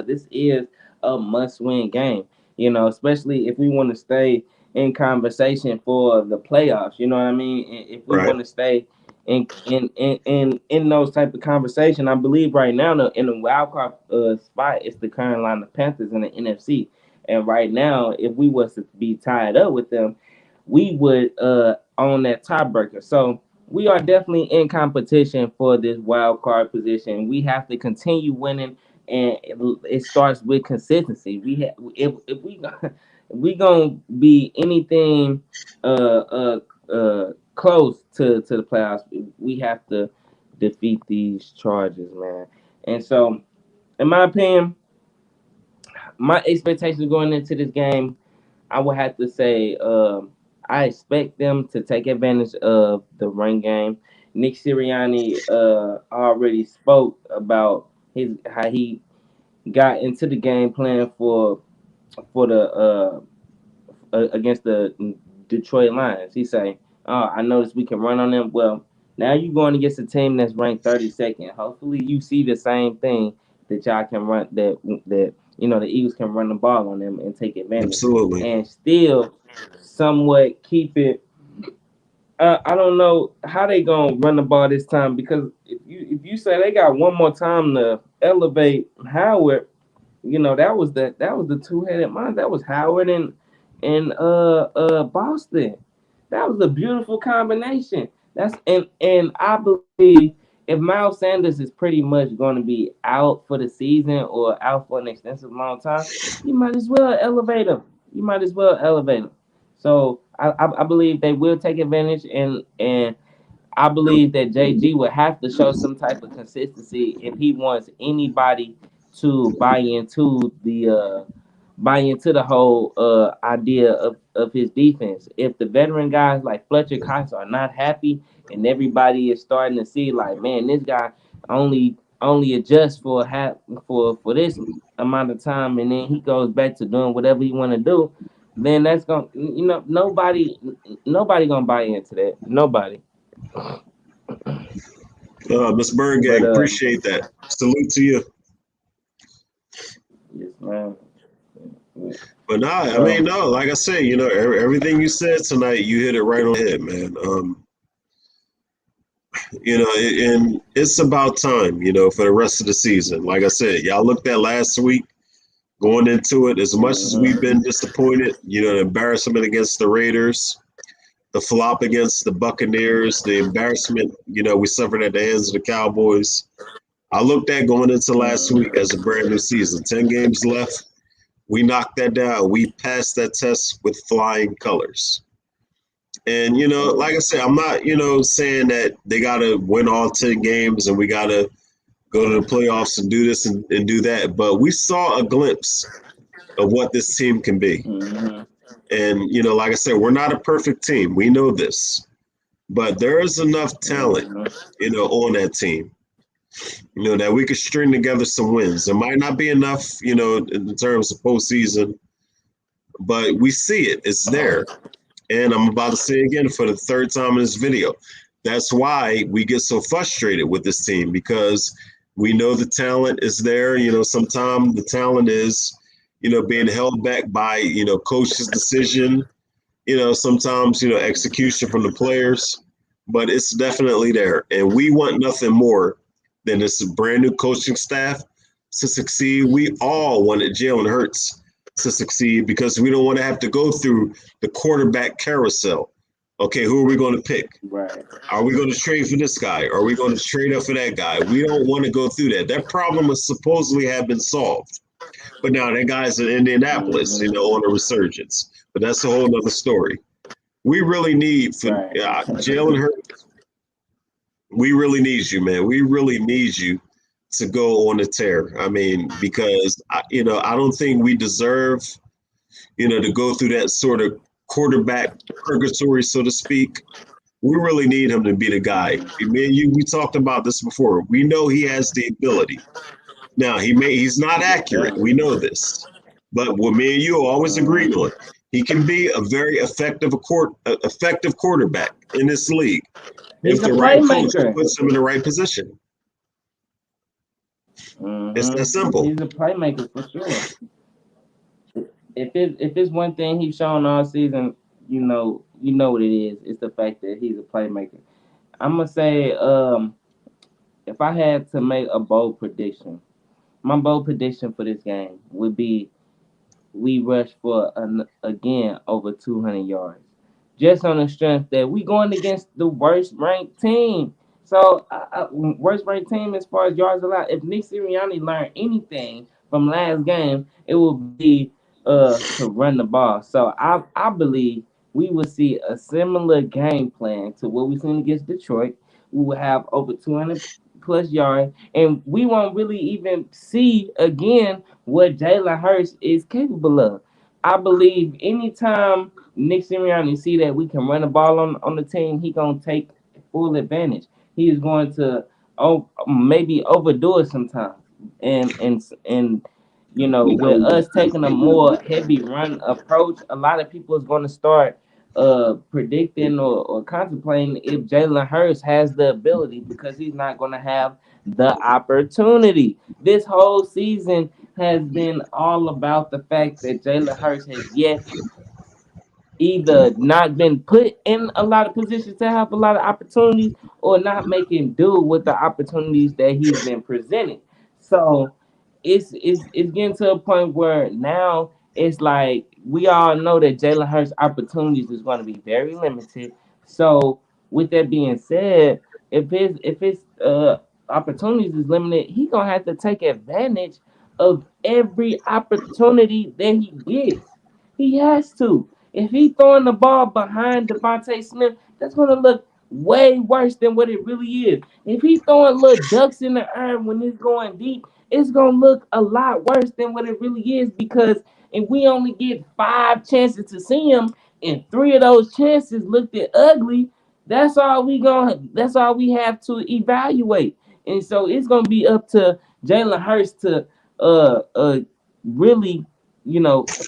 Speaker 1: This is a must-win game. Especially if we want to stay in conversation for the playoffs. You know what I mean? If we
Speaker 2: Right.
Speaker 1: want to stay in those type of conversation, I believe right now in the wild card spot, it's the Carolina Panthers in the NFC. And right now, if we was to be tied up with them, we would own that tiebreaker. So we are definitely in competition for this wild card position. We have to continue winning, and it starts with consistency. If we gonna be anything close to the playoffs, we have to defeat these Chargers, man. And so, in my opinion, my expectations going into this game, I would have to say I expect them to take advantage of the run game. Nick Sirianni already spoke about how he got into the game plan for the against the Detroit Lions. He say, "Oh, I noticed we can run on them." Well, now you're going against a team that's ranked 32nd. Hopefully, you see the same thing that y'all can run. That the Eagles can run the ball on them and take advantage,
Speaker 2: Absolutely.
Speaker 1: and still somewhat keep it. I don't know how they gonna run the ball this time, because if you say they got one more time to elevate Howard, that was the two-headed monster. That was Howard and Boston. That was a beautiful combination. And I believe if Miles Sanders is pretty much going to be out for the season or out for an extensive long time, you might as well elevate him. So I believe they will take advantage, and I believe that JG would have to show some type of consistency if he wants anybody to buy into the whole idea of his defense. If the veteran guys like Fletcher Cox are not happy, and everybody is starting to see like, man, this guy only adjusts for this amount of time, and then he goes back to doing whatever he want to do, then that's gonna nobody gonna buy into that. Nobody.
Speaker 2: Miss Bird
Speaker 1: But
Speaker 2: Gang, appreciate that. Salute to you.
Speaker 1: yes, man.
Speaker 2: But no, like I said, everything you said tonight, you hit it right on the head, man. And it's about time, for the rest of the season. Like I said, y'all looked at last week going into it, as much as we've been disappointed, the embarrassment against the Raiders, the flop against the Buccaneers, the embarrassment, we suffered at the hands of the Cowboys. I looked at going into last week as a brand new season. 10 games left. We knocked that down. We passed that test with flying colors. And, like I said, I'm not, saying that they got to win all 10 games and we got to go to the playoffs and do this and do that. But we saw a glimpse of what this team can be.
Speaker 1: Mm-hmm.
Speaker 2: And, like I said, we're not a perfect team. We know this. But there is enough talent, on that team, that we could string together some wins. It might not be enough, in terms of postseason, but we see it. It's there. And I'm about to say again for the third time in this video, that's why we get so frustrated with this team, because we know the talent is there. Sometimes the talent is, being held back by, coach's decision, sometimes, execution from the players, but it's definitely there. And we want nothing more than this brand new coaching staff to succeed. We all wanted Jalen Hurts to succeed because we don't want to have to go through the quarterback carousel. Okay, who are we going to pick?
Speaker 1: Right.
Speaker 2: Are we going to trade for this guy? Are we going to trade up for that guy? We don't want to go through that. That problem must supposedly have been solved. But now that guy's in Indianapolis, on a resurgence. But that's a whole other story. We really need for Jalen Hurts. We really need you, man. We really need you to go on a tear. I mean, because I don't think we deserve to go through that sort of quarterback purgatory, so to speak. We really need him to be the guy. Me and you, we talked about this before. We know he has the ability. Now he's not accurate. We know this, but what me and you always agreed on, he can be a very effective quarterback in this league if
Speaker 3: He's a
Speaker 2: the right coach
Speaker 3: playmaker.
Speaker 2: puts him in the right position. It's that simple.
Speaker 3: He's a playmaker for sure. If it's one thing he's shown all season, you know what it is. It's the fact that he's a playmaker. I'm gonna say, if I had to make a bold prediction, my bold prediction for this game would be we rush for again over 200 yards, just on the strength that we going against the worst ranked team. So worst ranked team as far as yards allowed. If Nick Sirianni learned anything from last game, it would be to run the ball. So I believe we will see a similar game plan to what we seen against Detroit. We will have over 200 plus yards, and we won't really even see again what Jalen Hurts is capable of. I believe anytime Nick Sirianni see that we can run the ball on the team, he gonna take full advantage. He is going to maybe overdo it sometimes, and with us taking a more heavy run approach, a lot of people is going to start predicting or contemplating if Jalen Hurts has the ability because he's not going to have the opportunity. This whole season has been all about the fact that Jalen Hurts has yet either not been put in a lot of positions to have a lot of opportunities or not making do with the opportunities that he's been presented. So it's getting to a point where now it's like we all know that Jalen Hurts opportunities is going to be very limited. So with that being said, if his opportunities is limited, he gonna have to take advantage of every opportunity that he gets. He has to. If he throwing the ball behind Devontae Smith, that's gonna look way worse than what it really is. If he throwing little ducks in the air when it's going deep, it's gonna look a lot worse than what it really is because if we only get 5 chances to see him and 3 of those chances looked at ugly, that's all we have to evaluate. And so it's gonna be up to Jalen Hurts to really,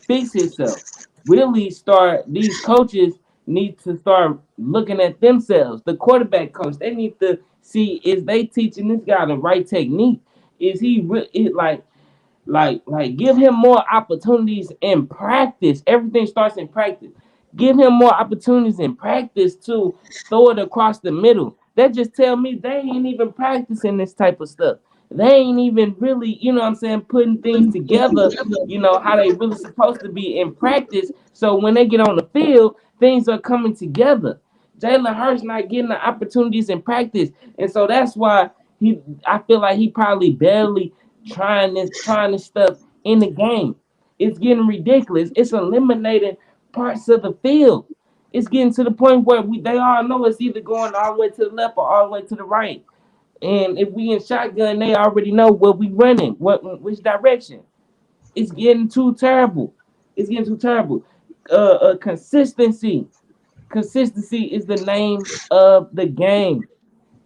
Speaker 3: fix himself. Really start these coaches need to start looking at themselves. The quarterback coach, they need to see is they teaching this guy the right technique. Is he like give him more opportunities in practice. Everything starts in practice. Give him more opportunities in practice to throw it across the middle. That just tell me they ain't even practicing this type of stuff. They ain't even really, what I'm saying, putting things together, how they really supposed to be in practice. So when they get on the field, things are coming together. Jalen Hurts not getting the opportunities in practice. And so that's why I feel like he probably barely trying this stuff in the game. It's getting ridiculous. It's eliminating parts of the field. It's getting to the point where they all know it's either going all the way to the left or all the way to the right. And if we in shotgun, they already know where we running, which direction. It's getting too terrible. It's getting too terrible. Consistency. Consistency is the name of the game.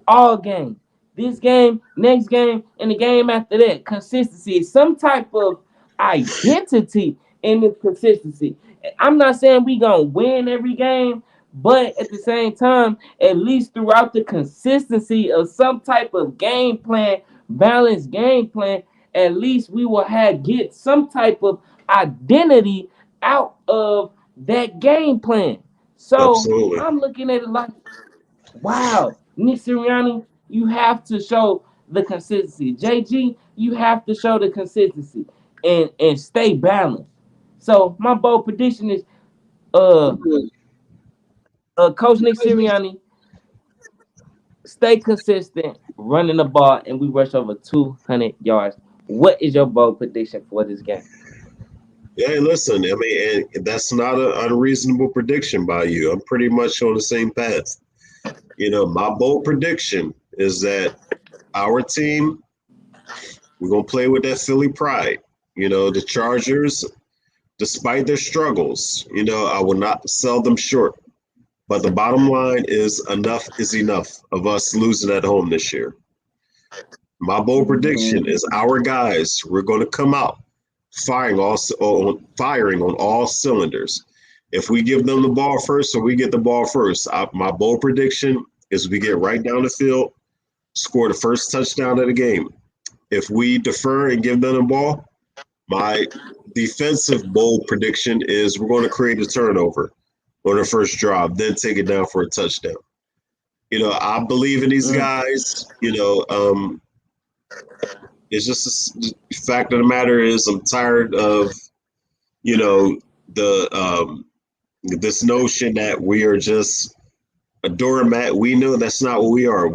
Speaker 3: All game. This game, next game, and the game after that. Consistency is some type of identity in this consistency. I'm not saying we gonna win every game, but at the same time, at least throughout the consistency of some type of game plan, balanced game plan, at least we will get some type of identity out of that game plan. So
Speaker 2: Absolutely.
Speaker 3: I'm looking at it like, wow, Nick Sirianni, you have to show the consistency. JG, you have to show the consistency and stay balanced. So my bold prediction is uh Coach Nick Sirianni, stay consistent, running the ball, and we rush over 200 yards. What is your bold prediction for this game?
Speaker 2: Yeah, listen, I mean, and that's not an unreasonable prediction by you. I'm pretty much on the same path. My bold prediction is that our team, we're going to play with that Philly pride. The Chargers, despite their struggles, I will not sell them short. But the bottom line is enough is enough of us losing at home this year. My bold prediction is our guys, we're going to come out firing on all cylinders. If we give them the ball first or we get the ball first, my bold prediction is we get right down the field, score the first touchdown of the game. If we defer and give them the ball, my defensive bold prediction is we're going to create a turnover on the first drive, then take it down for a touchdown. I believe in these guys. It's just the fact of the matter is I'm tired of, this notion that we are just a doormat. We know that's not what we are.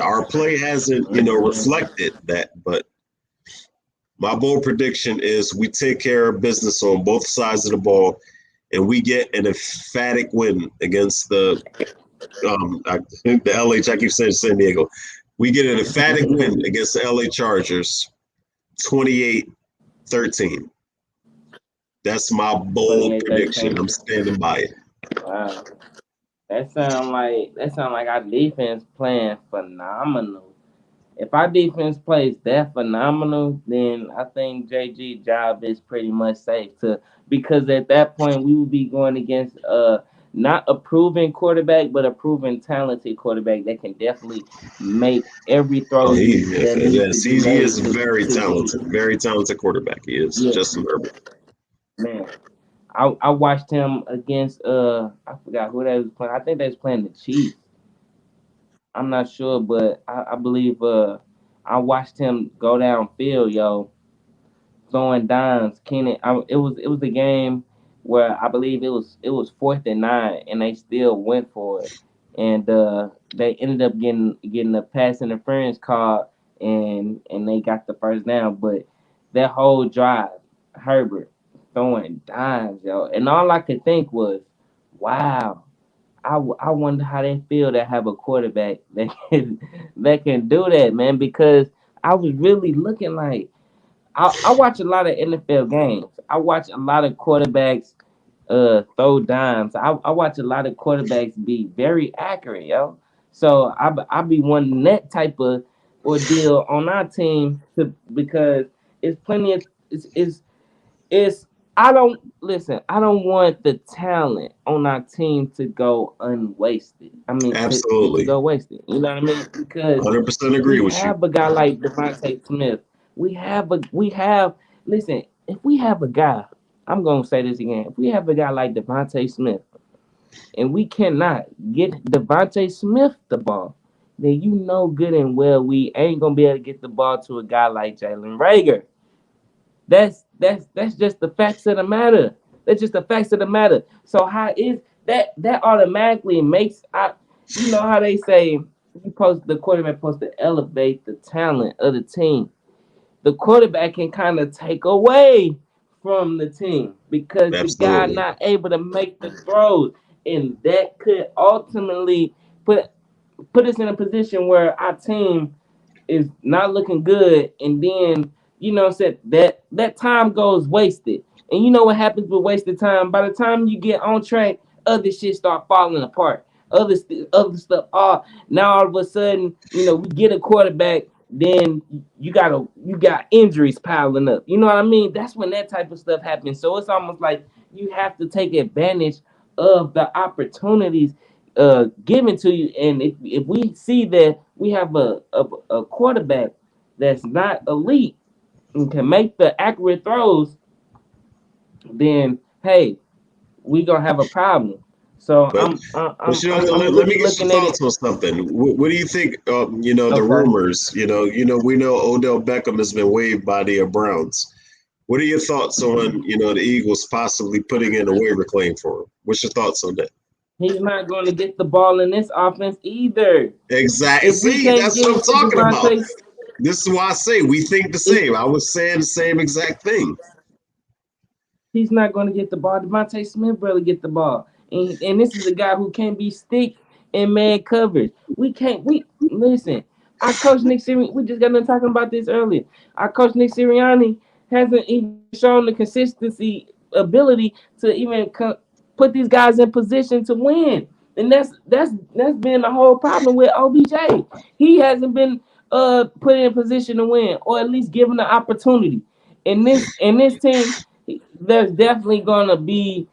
Speaker 2: Our play hasn't, reflected that. But my bold prediction is we take care of business on both sides of the ball, and we get an emphatic win against the LA. I keep saying San Diego. We get an emphatic win against the LA Chargers, 28-13. That's my bold prediction. I'm standing by it.
Speaker 3: Wow. That sound like our defense playing phenomenal. If our defense plays that phenomenal, then I think JG's job is pretty much safe because at that point we will be going against not a proven quarterback, but a proven talented quarterback that can definitely make every throw.
Speaker 2: He is very talented quarterback. He is Justin Herbert.
Speaker 3: Man, I watched him against I forgot who they was playing. I think they was playing the Chiefs. I'm not sure, but I believe I watched him go downfield, throwing dimes. It was a game where I believe it was 4th and 9, and they still went for it, and they ended up getting a pass interference call, and they got the first down. But that whole drive, Herbert throwing dimes, and all I could think was, wow. I wonder how they feel to have a quarterback that can do that, man. Because I was really looking like I watch a lot of NFL games. I watch a lot of quarterbacks throw dimes. I watch a lot of quarterbacks be very accurate, So I be wanting that type of ordeal on our team because it's plenty of it's I don't want the talent on our team to go unwasted. I mean,
Speaker 2: absolutely
Speaker 3: to go wasted. You know what I mean? Because
Speaker 2: 100% agree with you.
Speaker 3: We have a guy like Devontae Smith. Listen, if we have a guy, I'm gonna say this again. If we have a guy like Devontae Smith, and we cannot get Devontae Smith the ball, then you know good and well we ain't gonna be able to get the ball to a guy like Jalen Reagor. That's just the facts of the matter. That's just the facts of the matter. So how is that automatically makes you know how they say the quarterback supposed to elevate the talent of the team. The quarterback can kind of take away from the team because the guy not able to make the throws, and that could ultimately put us in a position where our team is not looking good, and then said that time goes wasted. And you know what happens with wasted time? By the time you get on track, other shit start falling apart. Other stuff. Now all of a sudden, we get a quarterback, then you got injuries piling up. You know what I mean? That's when that type of stuff happens. So it's almost like you have to take advantage of the opportunities given to you. And if we see that we have a quarterback that's not elite and can make the accurate throws, then hey, we gonna have a problem. So
Speaker 2: let me get your thoughts on something. What do you think? The rumors. We know Odell Beckham has been waived by the Browns. What are your thoughts on the Eagles possibly putting in a waiver claim for him? What's your thoughts on that?
Speaker 3: He's not going to get the ball in this offense either.
Speaker 2: Exactly. See, that's what I'm talking about. This is why I say we think the same. I was saying the same exact thing.
Speaker 3: He's not going to get the ball. Devontae Smith barely get the ball. And this is a guy who can't be stick in man coverage. Listen, our coach Nick Sirianni, we just got done talking about this earlier. Our coach Nick Sirianni hasn't even shown the consistency ability to even put these guys in position to win. And that's been the whole problem with OBJ. He hasn't been put in position to win, or at least given the opportunity. In this team, there's definitely gonna be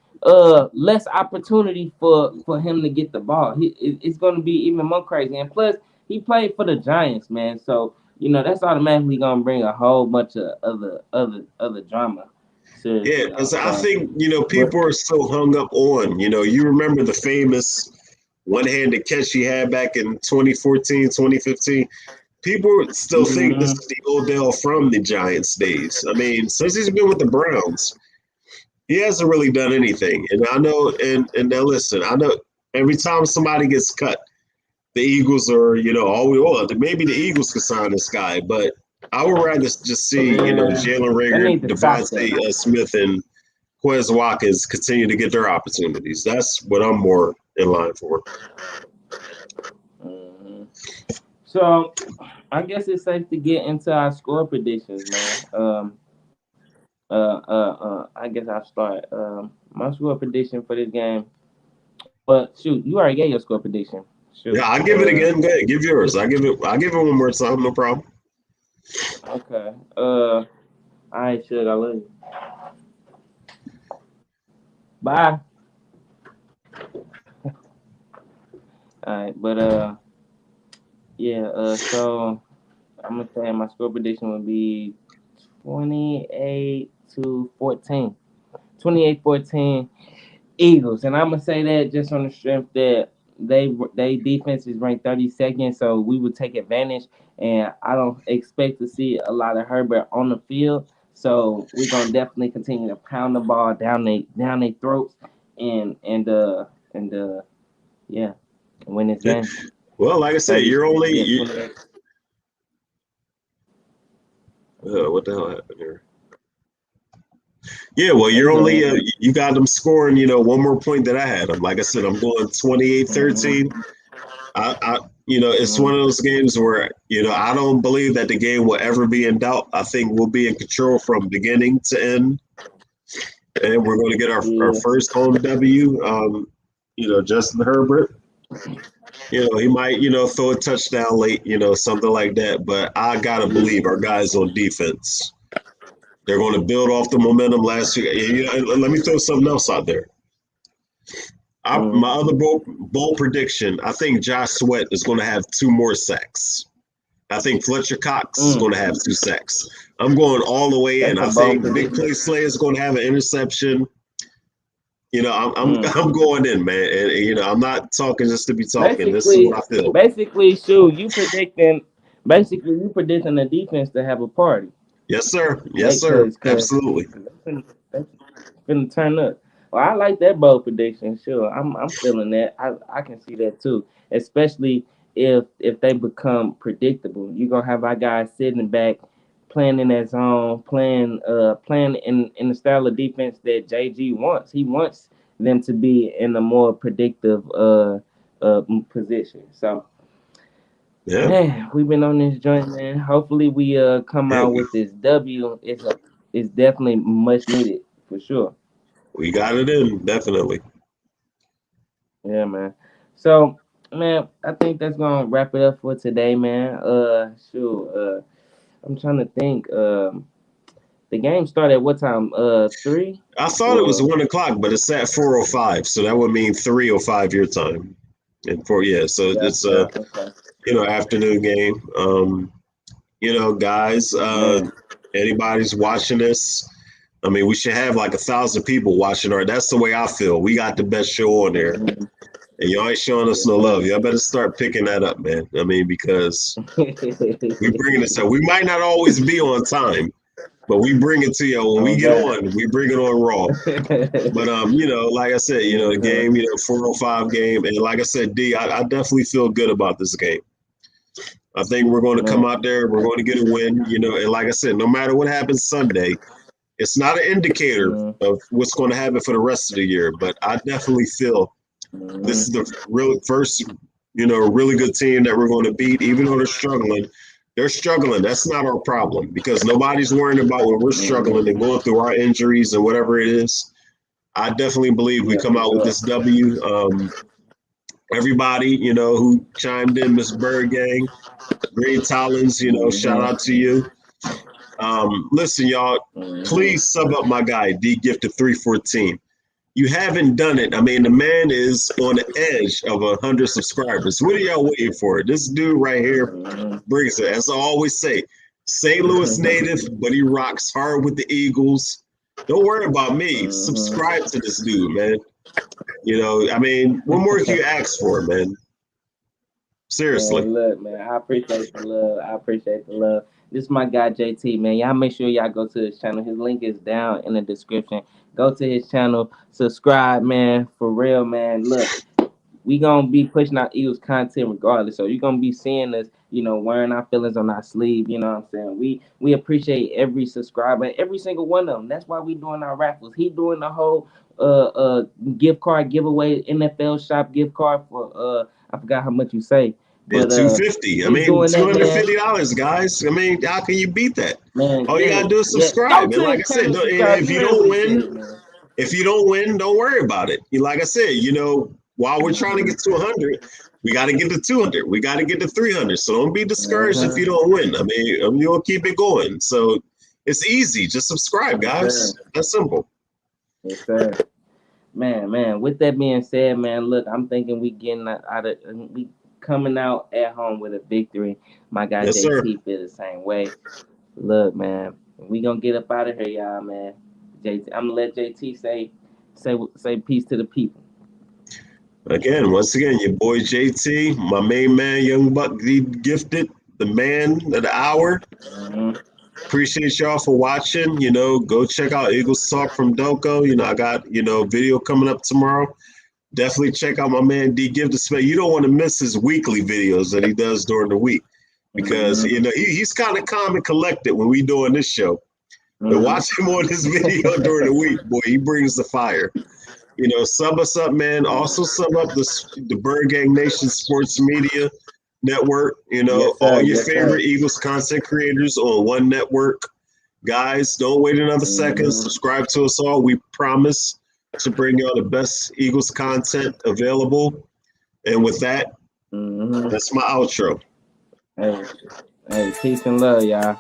Speaker 3: less opportunity for him to get the ball. It's gonna be even more crazy. And plus, he played for the Giants, man. So that's automatically gonna bring a whole bunch of other drama.
Speaker 2: Yeah,
Speaker 3: Seriously,
Speaker 2: because I
Speaker 3: so,
Speaker 2: think,
Speaker 3: but
Speaker 2: people are so hung up on, you remember the famous one-handed catch he had back in 2014, 2015. People still think this
Speaker 3: mhm.
Speaker 2: is the Odell from the Giants days. I mean, since he's been with the Browns, he hasn't really done anything. And I know, and now listen, I know every time somebody gets cut, the Eagles are, maybe the Eagles could sign this guy, but I would rather just see,
Speaker 3: Yeah,
Speaker 2: Jalen
Speaker 3: they
Speaker 2: Rager,
Speaker 3: need to stop that.
Speaker 2: Devontae Smith, and Quez Watkins continue to get their opportunities. That's what I'm more in line for.
Speaker 3: Mhm. So I guess it's safe to get into our score predictions, man. I guess I'll start. My score prediction for this game. But shoot, you already gave your score prediction.
Speaker 2: Yeah,
Speaker 3: Shoot.
Speaker 2: I'll give it again. Go ahead, give yours. I'll give it one more time, no problem.
Speaker 3: Okay. All right, Suge, I love you. Bye. All right, but yeah. So I'm gonna say my score prediction would be 28-14. 28-14 Eagles, and I'm gonna say that just on the strength that they defense is ranked 32nd, so we would take advantage. And I don't expect to see a lot of Herbert on the field, so we're gonna definitely continue to pound the ball down their throats, and yeah, win this game.
Speaker 2: Well, like I said,
Speaker 3: 30,
Speaker 2: you're only
Speaker 3: yeah, 28.
Speaker 2: what the hell happened here? Yeah, well,
Speaker 3: Yeah,
Speaker 2: you're
Speaker 3: you go
Speaker 2: only
Speaker 3: ahead.
Speaker 2: you got them scoring, one more point that I had them. Like I said, I'm going 28-13.
Speaker 3: Mm-hmm.
Speaker 2: It's one of those games where, I don't believe that the game will ever be in doubt. I think we'll be in control from beginning to end, and we're going to get our
Speaker 3: Yeah.
Speaker 2: first home W. Justin Herbert, he might, throw a touchdown late, something like that. But I gotta believe our guys on defense. They're going to build off the momentum last year. Let me throw something else out there. My
Speaker 3: Mm-hmm.
Speaker 2: other bold prediction, I think Josh Sweat is going to have 2 more sacks. I think Fletcher Cox is going to have 2 sacks. I'm going all the way in.
Speaker 3: That's a
Speaker 2: I
Speaker 3: bold
Speaker 2: think Big
Speaker 3: prediction.
Speaker 2: Play Slayer is going to have an interception. I'm
Speaker 3: Mm.
Speaker 2: I'm going in, man, and I'm not talking just to be talking. This is
Speaker 3: Basically,
Speaker 2: what I feel.
Speaker 3: basically, shoot, you predicting the defense to have a party.
Speaker 2: Yes, sir. Yes,
Speaker 3: They
Speaker 2: sir.
Speaker 3: cause
Speaker 2: Absolutely.
Speaker 3: they finna turn up. Well, I like that bold prediction. Sure, I'm feeling that. I can see that too. Especially if they become predictable. You're gonna have our guys sitting back, playing in that zone, playing in the style of defense that JG wants. He wants them to be in a more predictive position. So
Speaker 2: Yeah.
Speaker 3: man, we've been on this joint, man. Hopefully we come
Speaker 2: Yeah.
Speaker 3: out with this W. It's definitely much needed for sure.
Speaker 2: We got it in definitely.
Speaker 3: Yeah, man. So, man, I think that's gonna wrap it up for today, man. Sure. I'm trying to think. The game started at what time? 3
Speaker 2: I thought it was
Speaker 3: or
Speaker 2: 1 o'clock, but it's at 4:05, so that would mean 3:05 your time. And so it's a
Speaker 3: okay.
Speaker 2: afternoon game. Guys,
Speaker 3: Man.
Speaker 2: anybody's watching this, I mean, we should have like 1,000 people watching. Or that's the way I feel. We got the best show on there,
Speaker 3: Mhm.
Speaker 2: and y'all ain't showing us
Speaker 3: Yes,
Speaker 2: no love.
Speaker 3: sir.
Speaker 2: Y'all better start picking that up, man. I mean, because we bringing this up. We might not always be on time, but we bring it to you when we
Speaker 3: Oh
Speaker 2: get
Speaker 3: God.
Speaker 2: on. We bring it on raw. But like I said,
Speaker 3: Yes,
Speaker 2: the
Speaker 3: sir.
Speaker 2: game, 4:05 game, and like I said, I definitely feel good about this game. I think we're going to come
Speaker 3: Man.
Speaker 2: out there, we're going to get a win, and like I said, no matter what happens Sunday, it's not an indicator
Speaker 3: Mm,
Speaker 2: of what's going to happen for the rest of the year. But I definitely feel this is
Speaker 3: mm,
Speaker 2: the real first, really good team that we're going to beat, even though they're struggling. They're struggling. That's not our problem because nobody's worrying about when we're struggling and going through our injuries and whatever it is. I definitely believe we come out with this W. Everybody, who chimed in, Miss Bird Gang, Green Tollins, shout out to you. Listen, y'all, please sub up my guy, D Gifted 314. You haven't done it. I mean, the man is on the edge of 100 subscribers. What are y'all waiting for? This dude right here brings it. As I always say, St. Louis native, but he rocks hard with the Eagles. Don't worry about me. Subscribe to this dude, man. I mean, what more can you ask for, man? Seriously.
Speaker 3: Man, look, man, I appreciate the love. This is my guy, JT, man. Y'all make sure y'all go to his channel. His link is down in the description. Go to his channel. Subscribe, man. For real, man. Look, we going to be pushing out Eagles content regardless. So you're going to be seeing us, wearing our feelings on our sleeve. You know what I'm saying? We appreciate every subscriber, every single one of them. That's why we doing our raffles. He doing the whole gift card giveaway, NFL shop gift card for I forgot how much you say.
Speaker 2: But, $250. I mean, $250, guys. I mean, how can you beat that? Man, all you gotta do is subscribe. And like I said, if you don't win, don't worry about it. Like I said, while we're trying to get to 100, we got to get to 200. We got to get to 300. So don't be discouraged if you don't win. I mean, you'll keep it going. So it's easy. Just subscribe, guys. That's simple.
Speaker 3: Yes, sir. Man. With that being said, man, look, I'm thinking we coming out at home with a victory. My guy JT feel the same way. Look, man, we gonna get up out of here, y'all, man. JT, I'm gonna let JT say peace to the people.
Speaker 2: Once again, your boy JT, my main man, Young Buck, the Gifted, the man of the hour. Appreciate y'all for watching. Go check out Eagles Talk from Delco. I got video coming up tomorrow. Definitely check out my man D Gifted. You don't want to miss his weekly videos that he does during the week because he's kind of calm and collected when we doing this show. But watch him on his video during the week, boy. He brings the fire. Sub us up, man. Also sub up the Bird Gang Nation Sports Media Network. All your favorite Eagles content creators on one network. Guys, don't wait another second. Subscribe to us all. We promise to bring y'all the best Eagles content available. And with that, that's my outro.
Speaker 3: Hey, peace and love, y'all.